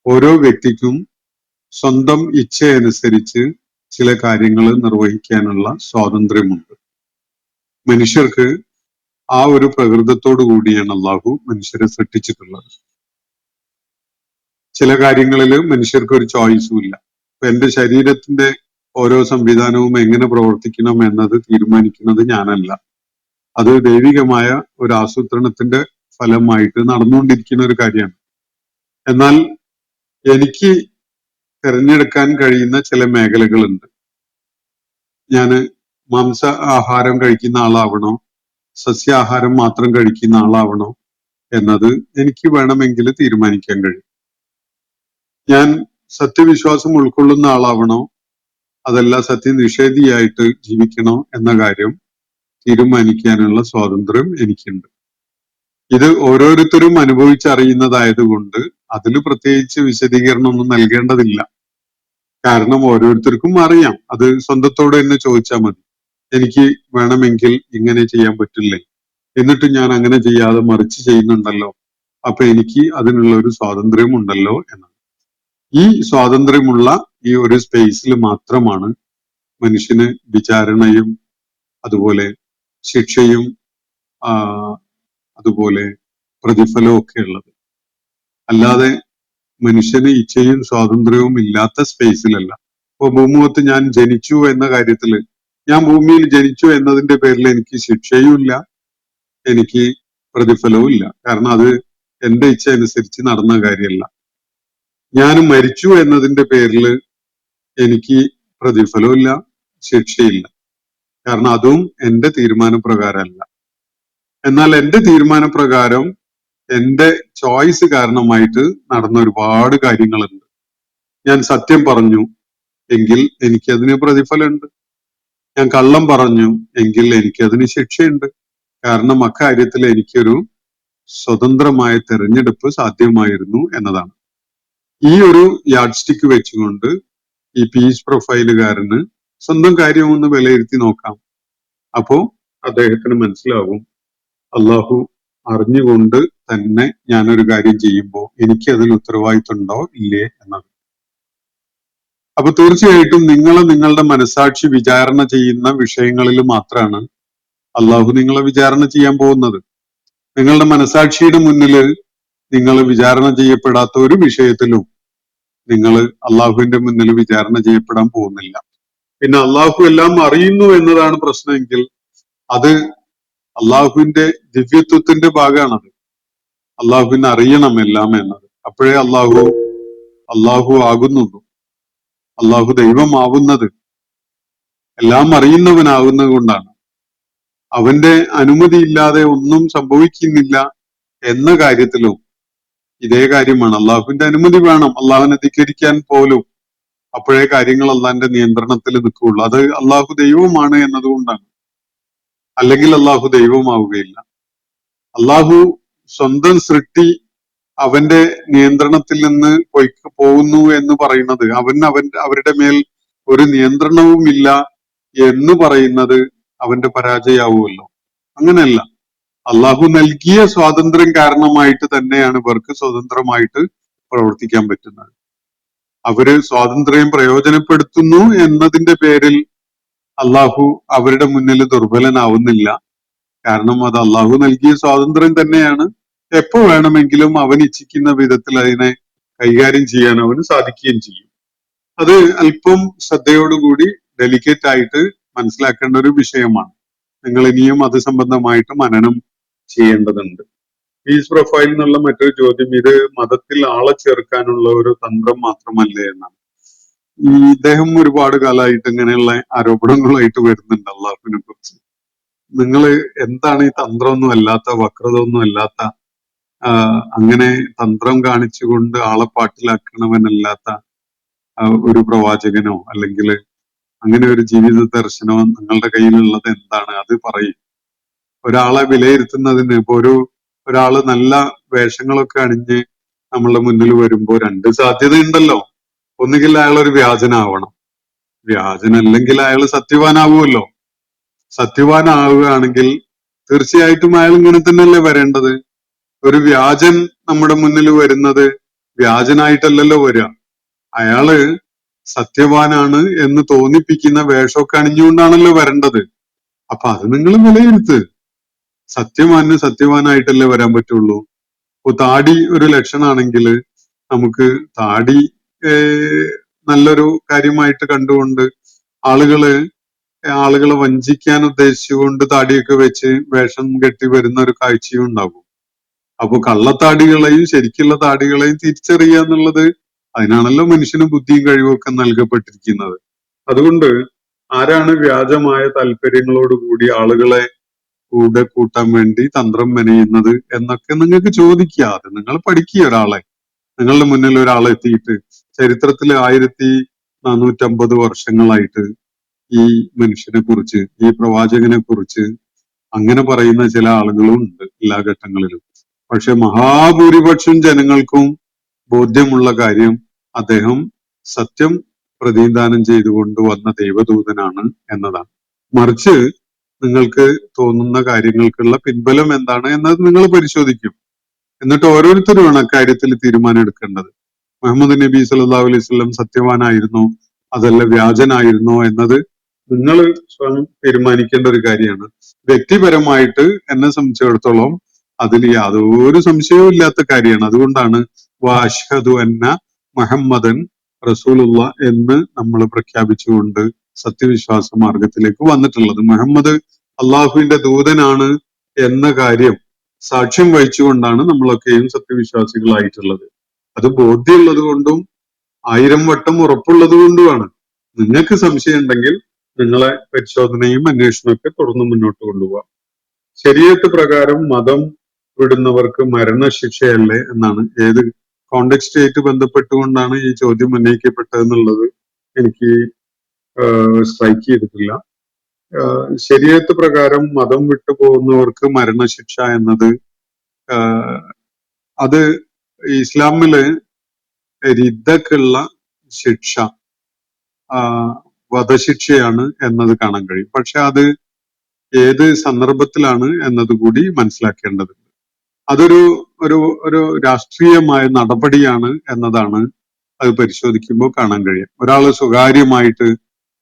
ഓരോ വ്യക്തിക്കും സ്വന്തം ഇച്ഛയനുസരിച്ച് ചില കാര്യങ്ങൾ നിർവഹിക്കാനുള്ള സ്വാതന്ത്ര്യമുണ്ട്. മനുഷ്യർക്ക് ആ ഒരു പ്രകൃതത്തോടു കൂടിയാണ് അള്ളാഹു മനുഷ്യരെ സൃഷ്ടിച്ചിട്ടുള്ളത്. ചില കാര്യങ്ങളിൽ മനുഷ്യർക്ക് ഒരു ചോയ്സും ഇല്ല. ഇപ്പൊ എന്റെ ശരീരത്തിന്റെ ഓരോ സംവിധാനവും എങ്ങനെ പ്രവർത്തിക്കണം എന്നത് തീരുമാനിക്കുന്നത് ഞാനല്ല. അത് ദൈവികമായ ഒരു ആസൂത്രണത്തിന്റെ ഫലമായിട്ട് നടന്നുകൊണ്ടിരിക്കുന്ന ഒരു കാര്യമാണ്. എന്നാൽ എനിക്ക് തിരഞ്ഞെടുക്കാൻ കഴിയുന്ന ചില മേഖലകളുണ്ട്. ഞാന് മാംസ ആഹാരം കഴിക്കുന്ന ആളാവണോ, സസ്യാഹാരം മാത്രം കഴിക്കുന്ന ആളാവണോ എന്നത് എനിക്ക് വേണമെങ്കിൽ തീരുമാനിക്കാൻ കഴിയും. ഞാൻ സത്യവിശ്വാസം ഉൾക്കൊള്ളുന്ന ആളാവണോ, അതല്ല സത്യനിഷേധിയായിട്ട് ജീവിക്കണോ എന്ന കാര്യം തീരുമാനിക്കാനുള്ള സ്വാതന്ത്ര്യം എനിക്കുണ്ട്. ഇത് ഓരോരുത്തരും അനുഭവിച്ചറിയുന്നതായതുകൊണ്ട് അതിൽ പ്രത്യേകിച്ച് വിശദീകരണം ഒന്നും നൽകേണ്ടതില്ല. കാരണം ഓരോരുത്തർക്കും അറിയാം. അത് സ്വന്തത്തോട് തന്നെ ചോദിച്ചാൽ മതി. എനിക്ക് വേണമെങ്കിൽ ഇങ്ങനെ ചെയ്യാൻ പറ്റില്ലേ, എന്നിട്ട് ഞാൻ അങ്ങനെ ചെയ്യാതെ മറിച്ച് ചെയ്യുന്നുണ്ടല്ലോ, അപ്പൊ എനിക്ക് അതിനുള്ള ഒരു സ്വാതന്ത്ര്യം ഉണ്ടല്ലോ എന്നാണ്. ഈ സ്വാതന്ത്ര്യമുള്ള ഈ ഒരു സ്പേസിൽ മാത്രമാണ് മനുഷ്യന് വിചാരണയും അതുപോലെ ശിക്ഷയും അതുപോലെ പ്രതിഫലവും ഒക്കെ ഉള്ളത്. അല്ലാതെ മനുഷ്യന് ഇച്ഛയും സ്വാതന്ത്ര്യവും ഇല്ലാത്ത സ്പേസിലല്ല. ഇപ്പൊ ഭൂമുഖത്ത് ഞാൻ ജനിച്ചു എന്ന കാര്യത്തില്, ഞാൻ ഭൂമിയിൽ ജനിച്ചു എന്നതിന്റെ പേരിൽ എനിക്ക് ശിക്ഷയും ഇല്ല, എനിക്ക് പ്രതിഫലവും ഇല്ല. കാരണം അത് എന്റെ ഇച്ഛ അനുസരിച്ച് നടന്ന കാര്യമല്ല. ഞാൻ മരിച്ചു എന്നതിന്റെ പേരിൽ എനിക്ക് പ്രതിഫലവും ഇല്ല, ശിക്ഷയില്ല. കാരണം അതും എന്റെ തീരുമാനപ്രകാരമല്ല. എന്നാൽ എന്റെ തീരുമാനപ്രകാരം എന്റെ ചോയ്സ് കാരണമായിട്ട് നടന്ന ഒരുപാട് കാര്യങ്ങളുണ്ട്. ഞാൻ സത്യം പറഞ്ഞു എങ്കിൽ എനിക്കതിന് പ്രതിഫലമുണ്ട്. ഞാൻ കള്ളം പറഞ്ഞു എങ്കിൽ എനിക്കതിന് ശിക്ഷയുണ്ട്. കാരണം അക്കാര്യത്തിൽ എനിക്കൊരു സ്വതന്ത്രമായ തെരഞ്ഞെടുപ്പ് സാധ്യമായിരുന്നു എന്നതാണ്. ഈ ഒരു യാഡ് സ്റ്റിക്ക് വെച്ചുകൊണ്ട് ഈ പീസ് പ്രൊഫൈലുകാരന് സ്വന്തം കാര്യം ഒന്ന് വിലയിരുത്തി നോക്കാം. അപ്പോ അദ്ദേഹത്തിന് മനസ്സിലാവും അള്ളാഹു അറിഞ്ഞുകൊണ്ട് തന്നെ ഞാനൊരു കാര്യം ചെയ്യുമ്പോൾ എനിക്ക് അതിൽ ഉത്തരവാദിത്വം ഉണ്ടോ ഇല്ലേ എന്നത്. അപ്പൊ തീർച്ചയായിട്ടും നിങ്ങളുടെ മനസാക്ഷി വിചാരണ ചെയ്യുന്ന വിഷയങ്ങളിൽ മാത്രമാണ് അള്ളാഹു നിങ്ങളെ വിചാരണ ചെയ്യാൻ പോകുന്നത്. നിങ്ങളുടെ മനസാക്ഷിയുടെ മുന്നിൽ നിങ്ങൾ വിചാരണ ചെയ്യപ്പെടാത്ത ഒരു വിഷയത്തിലും നിങ്ങൾ അള്ളാഹുവിന്റെ മുന്നിൽ വിചാരണ ചെയ്യപ്പെടാൻ പോകുന്നില്ല. പിന്നെ അള്ളാഹു എല്ലാം അറിയുന്നു എന്നതാണ് പ്രശ്നമെങ്കിൽ അത് അള്ളാഹുവിന്റെ ദിവ്യത്വത്തിന്റെ ഭാഗമാണത്. അള്ളാഹുവിനെ അറിയണം എല്ലാം എന്നത്. അപ്പോഴേ അള്ളാഹു ആകുന്നുള്ളൂ. അള്ളാഹു ദൈവമാവുന്നത് എല്ലാം അറിയുന്നവനാകുന്നത് കൊണ്ടാണ്. അവന്റെ അനുമതി ഇല്ലാതെ ഒന്നും സംഭവിക്കുന്നില്ല എന്ന കാര്യത്തിലും ഇതേ കാര്യമാണ്. അള്ളാഹുവിന്റെ അനുമതി വേണം അള്ളാഹുവിനെ ധിക്കരിക്കാൻ പോലും. അപ്പോഴേ കാര്യങ്ങൾ അള്ളാഹിന്റെ നിയന്ത്രണത്തിൽ നിൽക്കുകയുള്ളൂ. അത് അള്ളാഹു ദൈവമാണ് എന്നതുകൊണ്ടാണ്. അല്ലെങ്കിൽ അള്ളാഹു ദൈവമാവുകയില്ല. അള്ളാഹു സ്വന്തം സൃഷ്ടി അവന്റെ നിയന്ത്രണത്തിൽ നിന്ന് പോകുന്നു എന്ന് പറയുന്നത്, അവരുടെ മേൽ ഒരു നിയന്ത്രണവും ഇല്ല എന്ന് പറയുന്നത് അവന്റെ പരാജയമാവുമല്ലോ. അങ്ങനെയല്ല. അള്ളാഹു നൽകിയ സ്വാതന്ത്ര്യം കാരണമായിട്ട് തന്നെയാണ് ഇവർക്ക് സ്വതന്ത്രമായിട്ട് പ്രവർത്തിക്കാൻ പറ്റുന്നത്. അവര് സ്വാതന്ത്ര്യം പ്രയോജനപ്പെടുത്തുന്നു എന്നതിന്റെ പേരിൽ അള്ളാഹു അവരുടെ മുന്നിൽ ദുർബലനാവുന്നില്ല. കാരണം അത് അള്ളാഹു നൽകിയ സ്വാതന്ത്ര്യം തന്നെയാണ്. എപ്പോ വേണമെങ്കിലും അവൻ ഇച്ഛിക്കുന്ന വിധത്തിൽ അതിനെ കൈകാര്യം ചെയ്യാൻ അവന് സാധിക്കുകയും ചെയ്യും. അത് അല്പം ശ്രദ്ധയോടുകൂടി ഡെലിക്കേറ്റ് ആയിട്ട് മനസ്സിലാക്കേണ്ട ഒരു വിഷയമാണ്. നിങ്ങൾ ഇനിയും അത് സംബന്ധമായിട്ട് മനനം ചെയ്യേണ്ടതുണ്ട്. പീസ് പ്രൊഫൈൽ എന്നുള്ള മറ്റൊരു ചോദ്യം, ഇത് മതത്തിൽ ആളെ ചേർക്കാനുള്ള ഒരു തന്ത്രം മാത്രമല്ലേ എന്നാണ്. ഇദ്ദേഹം ഒരുപാട് കാലമായിട്ട് ഇങ്ങനെയുള്ള ആരോപണങ്ങളായിട്ട് വരുന്നുണ്ട് അള്ളാഹുവിനെ കുറിച്ച്. നിങ്ങൾ എന്താണ് ഈ തന്ത്രമൊന്നും അല്ലാത്ത, വക്രത ഒന്നും അല്ലാത്ത, അങ്ങനെ തന്ത്രം കാണിച്ചുകൊണ്ട് ആളെ പാട്ടിലാക്കണവനല്ലാത്ത ഒരു പ്രവാചകനോ അല്ലെങ്കിൽ അങ്ങനെ ഒരു ജീവിത ദർശനമോ നിങ്ങളുടെ കയ്യിലുള്ളത് എന്താണ്? അത് പറയും. ഒരാളെ വിലയിരുത്തുന്നതിന് ഇപ്പൊ ഒരാള് നല്ല വേഷങ്ങളൊക്കെ അണിഞ്ഞ് നമ്മളുടെ മുന്നിൽ വരുമ്പോ രണ്ട് സാധ്യതയുണ്ടല്ലോ. ഒന്നുകിൽ അയാൾ ഒരു വ്യാജനാവണം, വ്യാജനല്ലെങ്കിൽ അയാൾ സത്യവാനാവുമല്ലോ. സത്യവാനാവുകയാണെങ്കിൽ തീർച്ചയായിട്ടും അയാൾ ഇങ്ങനെ തന്നെയല്ലേ വരേണ്ടത്. ഒരു വ്യാജൻ നമ്മുടെ മുന്നിൽ വരുന്നത് വ്യാജനായിട്ടല്ലല്ലോ വരിക. അയാള് സത്യവാനാണ് എന്ന് തോന്നിപ്പിക്കുന്ന വേഷമൊക്കെ അണിഞ്ഞുകൊണ്ടാണല്ലോ വരേണ്ടത്. അപ്പൊ അത് നിങ്ങൾ വിലയിരുത്ത്. സത്യവാന് സത്യവാനായിട്ടല്ലേ വരാൻ പറ്റുള്ളൂ. ഇപ്പൊ താടി ഒരു ലക്ഷണാണെങ്കിൽ നമുക്ക് താടി നല്ലൊരു കാര്യമായിട്ട് കണ്ടുകൊണ്ട് ആളുകളെ വഞ്ചിക്കാൻ ഉദ്ദേശിച്ചുകൊണ്ട് താടിയൊക്കെ വെച്ച് വേഷം കെട്ടി വരുന്ന ഒരു കാഴ്ചയും ഉണ്ടാകും. അപ്പൊ കള്ളത്താടികളെയും ശരിക്കുള്ള താടികളെയും തിരിച്ചറിയുക എന്നുള്ളത്, അതിനാണല്ലോ മനുഷ്യന് ബുദ്ധിയും കഴിവൊക്കെ നൽകപ്പെട്ടിരിക്കുന്നത്. അതുകൊണ്ട് ആരാണ് വ്യാജമായ താല്പര്യങ്ങളോടുകൂടി ആളുകളെ കൂടെ കൂട്ടാൻ വേണ്ടി തന്ത്രം മെനയുന്നത് എന്നൊക്കെ നിങ്ങൾക്ക് ചോദിക്കുക. അത് നിങ്ങൾ പഠിക്കുക. ഒരാളെ നിങ്ങളുടെ മുന്നിൽ ഒരാളെ എത്തിയിട്ട് ചരിത്രത്തിൽ 1450 വർഷങ്ങളായിട്ട് ഈ മനുഷ്യനെ കുറിച്ച്, ഈ പ്രവാചകനെ കുറിച്ച് അങ്ങനെ പറയുന്ന ചില ആളുകളും ഉണ്ട് എല്ലാ ഘട്ടങ്ങളിലും. പക്ഷെ മഹാഭൂരിപക്ഷം ജനങ്ങൾക്കും ബോധ്യമുള്ള കാര്യം അദ്ദേഹം സത്യം പ്രതിനിധാനം ചെയ്തുകൊണ്ട് വന്ന ദൈവദൂതനാണ് എന്നതാണ്. മറിച്ച് നിങ്ങൾക്ക് തോന്നുന്ന കാര്യങ്ങൾക്കുള്ള പിൻബലം എന്താണ് എന്നത് നിങ്ങൾ പരിശോധിക്കും. എന്നിട്ട് ഓരോരുത്തരുമാണ് അക്കാര്യത്തിൽ തീരുമാനം എടുക്കേണ്ടത്. മുഹമ്മദ് നബി സല്ലല്ലാഹു അലൈഹി വസല്ലം സത്യവാനായിരുന്നോ അതല്ല വ്യാജനായിരുന്നോ എന്നത് നിങ്ങൾ സ്വയം തീരുമാനിക്കേണ്ട ഒരു കാര്യമാണ്. വ്യക്തിപരമായിട്ട് എന്നെ സംബന്ധിച്ചിടത്തോളം അതിൽ യാതൊരു സംശയവും ഇല്ലാത്ത കാര്യമാണ്. അതുകൊണ്ടാണ് വഅശ്ഹദു അന്ന മുഹമ്മദൻ റസൂലുള്ള എന്ന് നമ്മൾ പ്രഖ്യാപിച്ചുകൊണ്ട് സത്യവിശ്വാസ മാർഗത്തിലേക്ക് വന്നിട്ടുള്ളത്. മുഹമ്മദ് അള്ളാഹുവിന്റെ ദൂതനാണ് എന്ന കാര്യം സാക്ഷ്യം വഹിച്ചുകൊണ്ടാണ് നമ്മളൊക്കെയും സത്യവിശ്വാസികളായിട്ടുള്ളത്. അത് ബോധ്യമുള്ളത് കൊണ്ടും 1000 വട്ടം ഉറപ്പുള്ളത് കൊണ്ടുമാണ്. നിങ്ങൾക്ക് സംശയം ഉണ്ടെങ്കിൽ നിങ്ങളെ പരിശോധനയും അന്വേഷണമൊക്കെ തുടർന്ന് മുന്നോട്ട് കൊണ്ടുപോകാം. ശരീഅത്ത് പ്രകാരം മതം വിടുന്നവർക്ക് മരണശിക്ഷയല്ലേ എന്നാണ്. ഏത് കോണ്ടെക്സ്റ്റുമായിട്ട് ബന്ധപ്പെട്ടുകൊണ്ടാണ് ഈ ചോദ്യം ഉന്നയിക്കപ്പെട്ടതെന്നുള്ളത് എനിക്ക് സ്ട്രൈക്ക് ചെയ്തിട്ടില്ല. ശരീഅത്ത് പ്രകാരം മതം വിട്ടു പോകുന്നവർക്ക് മരണശിക്ഷ എന്നത് അത് ഇസ്ലാമില് റിദ്ദക്കുള്ള ശിക്ഷ വധശിക്ഷയാണ് എന്നത് കാണാൻ കഴിയും. പക്ഷെ അത് ഏത് സന്ദർഭത്തിലാണ് എന്നത് കൂടി മനസ്സിലാക്കേണ്ടതുണ്ട്. അതൊരു ഒരു ഒരു രാഷ്ട്രീയമായ നടപടിയാണ് എന്നതാണ് അത് പരിശോധിക്കുമ്പോൾ കാണാൻ കഴിയും. ഒരാൾ സ്വകാര്യമായിട്ട്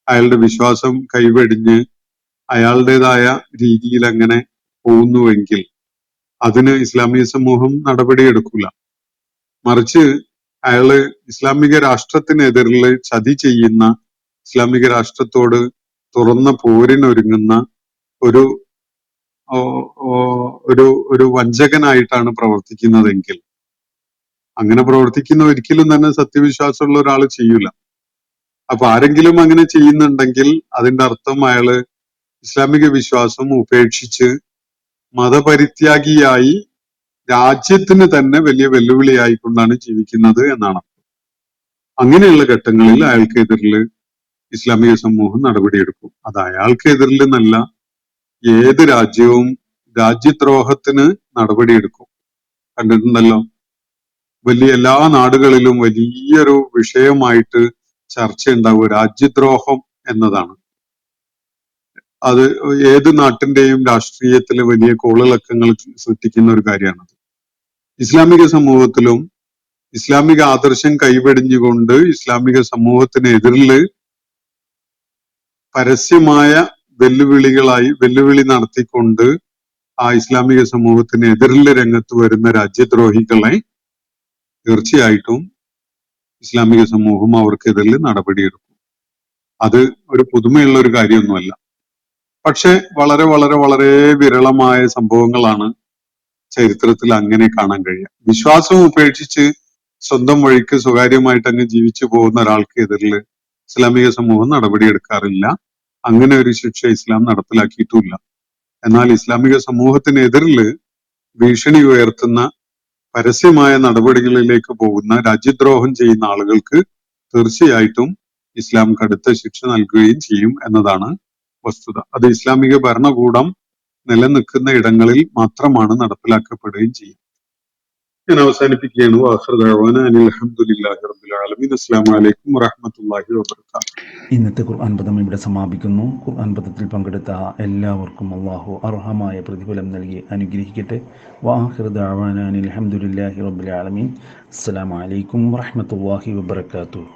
അയാളുടെ വിശ്വാസം കൈവെടിഞ്ഞ് അയാളുടേതായ രീതിയിൽ അങ്ങനെ പോകുന്നുവെങ്കിൽ അതിന് ഇസ്ലാമിക സമൂഹം നടപടിയെടുക്കില്ല. മറിച്ച് അയാള് ഇസ്ലാമിക രാഷ്ട്രത്തിനെതിരിൽ ചതി ചെയ്യുന്ന, ഇസ്ലാമിക രാഷ്ട്രത്തോട് തുറന്ന പോരിനൊരുങ്ങുന്ന ഒരു ഒരു ഒരു വഞ്ചകനായിട്ടാണ് പ്രവർത്തിക്കുന്നതെങ്കിൽ, അങ്ങനെ പ്രവർത്തിക്കുന്ന ഒരിക്കലും തന്നെ സത്യവിശ്വാസമുള്ള ഒരാൾ ചെയ്യൂല. അപ്പൊ ആരെങ്കിലും അങ്ങനെ ചെയ്യുന്നുണ്ടെങ്കിൽ അതിന്റെ അർത്ഥം അയാള് ഇസ്ലാമിക വിശ്വാസം ഉപേക്ഷിച്ച് മതപരിത്യാഗിയായി രാജ്യത്തിന് തന്നെ വലിയ വെല്ലുവിളിയായിക്കൊണ്ടാണ് ജീവിക്കുന്നത് എന്നാണ്. അങ്ങനെയുള്ള ഘട്ടങ്ങളിൽ അയാൾക്കെതിരിൽ ഇസ്ലാമിക സമൂഹം നടപടിയെടുക്കും. അത് അയാൾക്കെതിരിൽ എന്നല്ല, ഏത് രാജ്യവും രാജ്യദ്രോഹത്തിന് നടപടിയെടുക്കും. കണ്ടിട്ടുണ്ടല്ലോ, എല്ലാ നാടുകളിലും വലിയൊരു വിഷയമായിട്ട് ചർച്ച ഉണ്ടാവുക രാജ്യദ്രോഹം എന്നതാണ്. അത് ഏത് നാട്ടിന്റെയും രാഷ്ട്രീയത്തിൽ വലിയ കോളിളക്കങ്ങൾ സൃഷ്ടിക്കുന്ന ഒരു കാര്യമാണ്. ഇസ്ലാമിക സമൂഹത്തിലും ഇസ്ലാമിക ആദർശം കൈവെടിഞ്ഞുകൊണ്ട് ഇസ്ലാമിക സമൂഹത്തിനെതിരിൽ പരസ്യമായ വെല്ലുവിളി നടത്തിക്കൊണ്ട് ആ ഇസ്ലാമിക സമൂഹത്തിനെതിരിൽ രംഗത്ത് വരുന്ന രാജ്യദ്രോഹികളെ തീർച്ചയായിട്ടും ഇസ്ലാമിക സമൂഹം അവർക്കെതിരിൽ നടപടിയെടുക്കും. അത് ഒരു പുതുമയുള്ള ഒരു കാര്യമൊന്നുമല്ല. പക്ഷെ വളരെ വളരെ വളരെ വിരളമായ സംഭവങ്ങളാണ് ചരിത്രത്തിൽ അങ്ങനെ കാണാൻ കഴിയുക. വിശ്വാസം ഉപേക്ഷിച്ച് സ്വന്തം വഴിക്ക് സ്വകാര്യമായിട്ട് അങ്ങ് ജീവിച്ചു പോകുന്ന ഒരാൾക്ക് എതിരിൽ ഇസ്ലാമിക സമൂഹം നടപടിയെടുക്കാറില്ല. അങ്ങനെ ഒരു ശിക്ഷ ഇസ്ലാം നടപ്പിലാക്കിയിട്ടുമില്ല. എന്നാൽ ഇസ്ലാമിക സമൂഹത്തിനെതിരിൽ ഭീഷണി ഉയർത്തുന്ന പരസ്യമായ നടപടികളിലേക്ക് പോകുന്ന രാജ്യദ്രോഹം ചെയ്യുന്ന ആളുകൾക്ക് തീർച്ചയായിട്ടും ഇസ്ലാം കടുത്ത ശിക്ഷ നൽകുകയും ചെയ്യും എന്നതാണ് വസ്തുത. അത് ഇസ്ലാമിക ഭരണകൂടം നിലനിൽക്കുന്ന ഇടങ്ങളിൽ മാത്രമാണ് നടപ്പിലാക്കപ്പെടുകയും ചെയ്യും. ഞാൻ അവസാനിപ്പിക്കുകയാണ്. വാഖിറു ദഅ്വാനാ അനിൽ ഹംദുലില്ലാഹി റബ്ബിൽ ആലമീൻ. അസ്സലാമു അലൈക്കും വറഹ്മത്തുള്ളാഹി വബറകാതുഹു. ഇന്നത്തെ ഖുർആൻ പദം ഇവിടെ സമാപിക്കുന്നു. ഖുർആൻ പദത്തിൽ പങ്കെടുത്ത എല്ലാവർക്കും അള്ളാഹു അർഹമായ പ്രതിഫലം നൽകി അനുഗ്രഹിക്കട്ടെ. വആഖിറു ദഅ്വാനാ അനിൽ ഹംദുലില്ലാഹി റബ്ബിൽ ആലമീൻ. അസ്സലാമു അലൈക്കും വറഹ്മത്തുള്ളാഹി വബറകാതുഹു.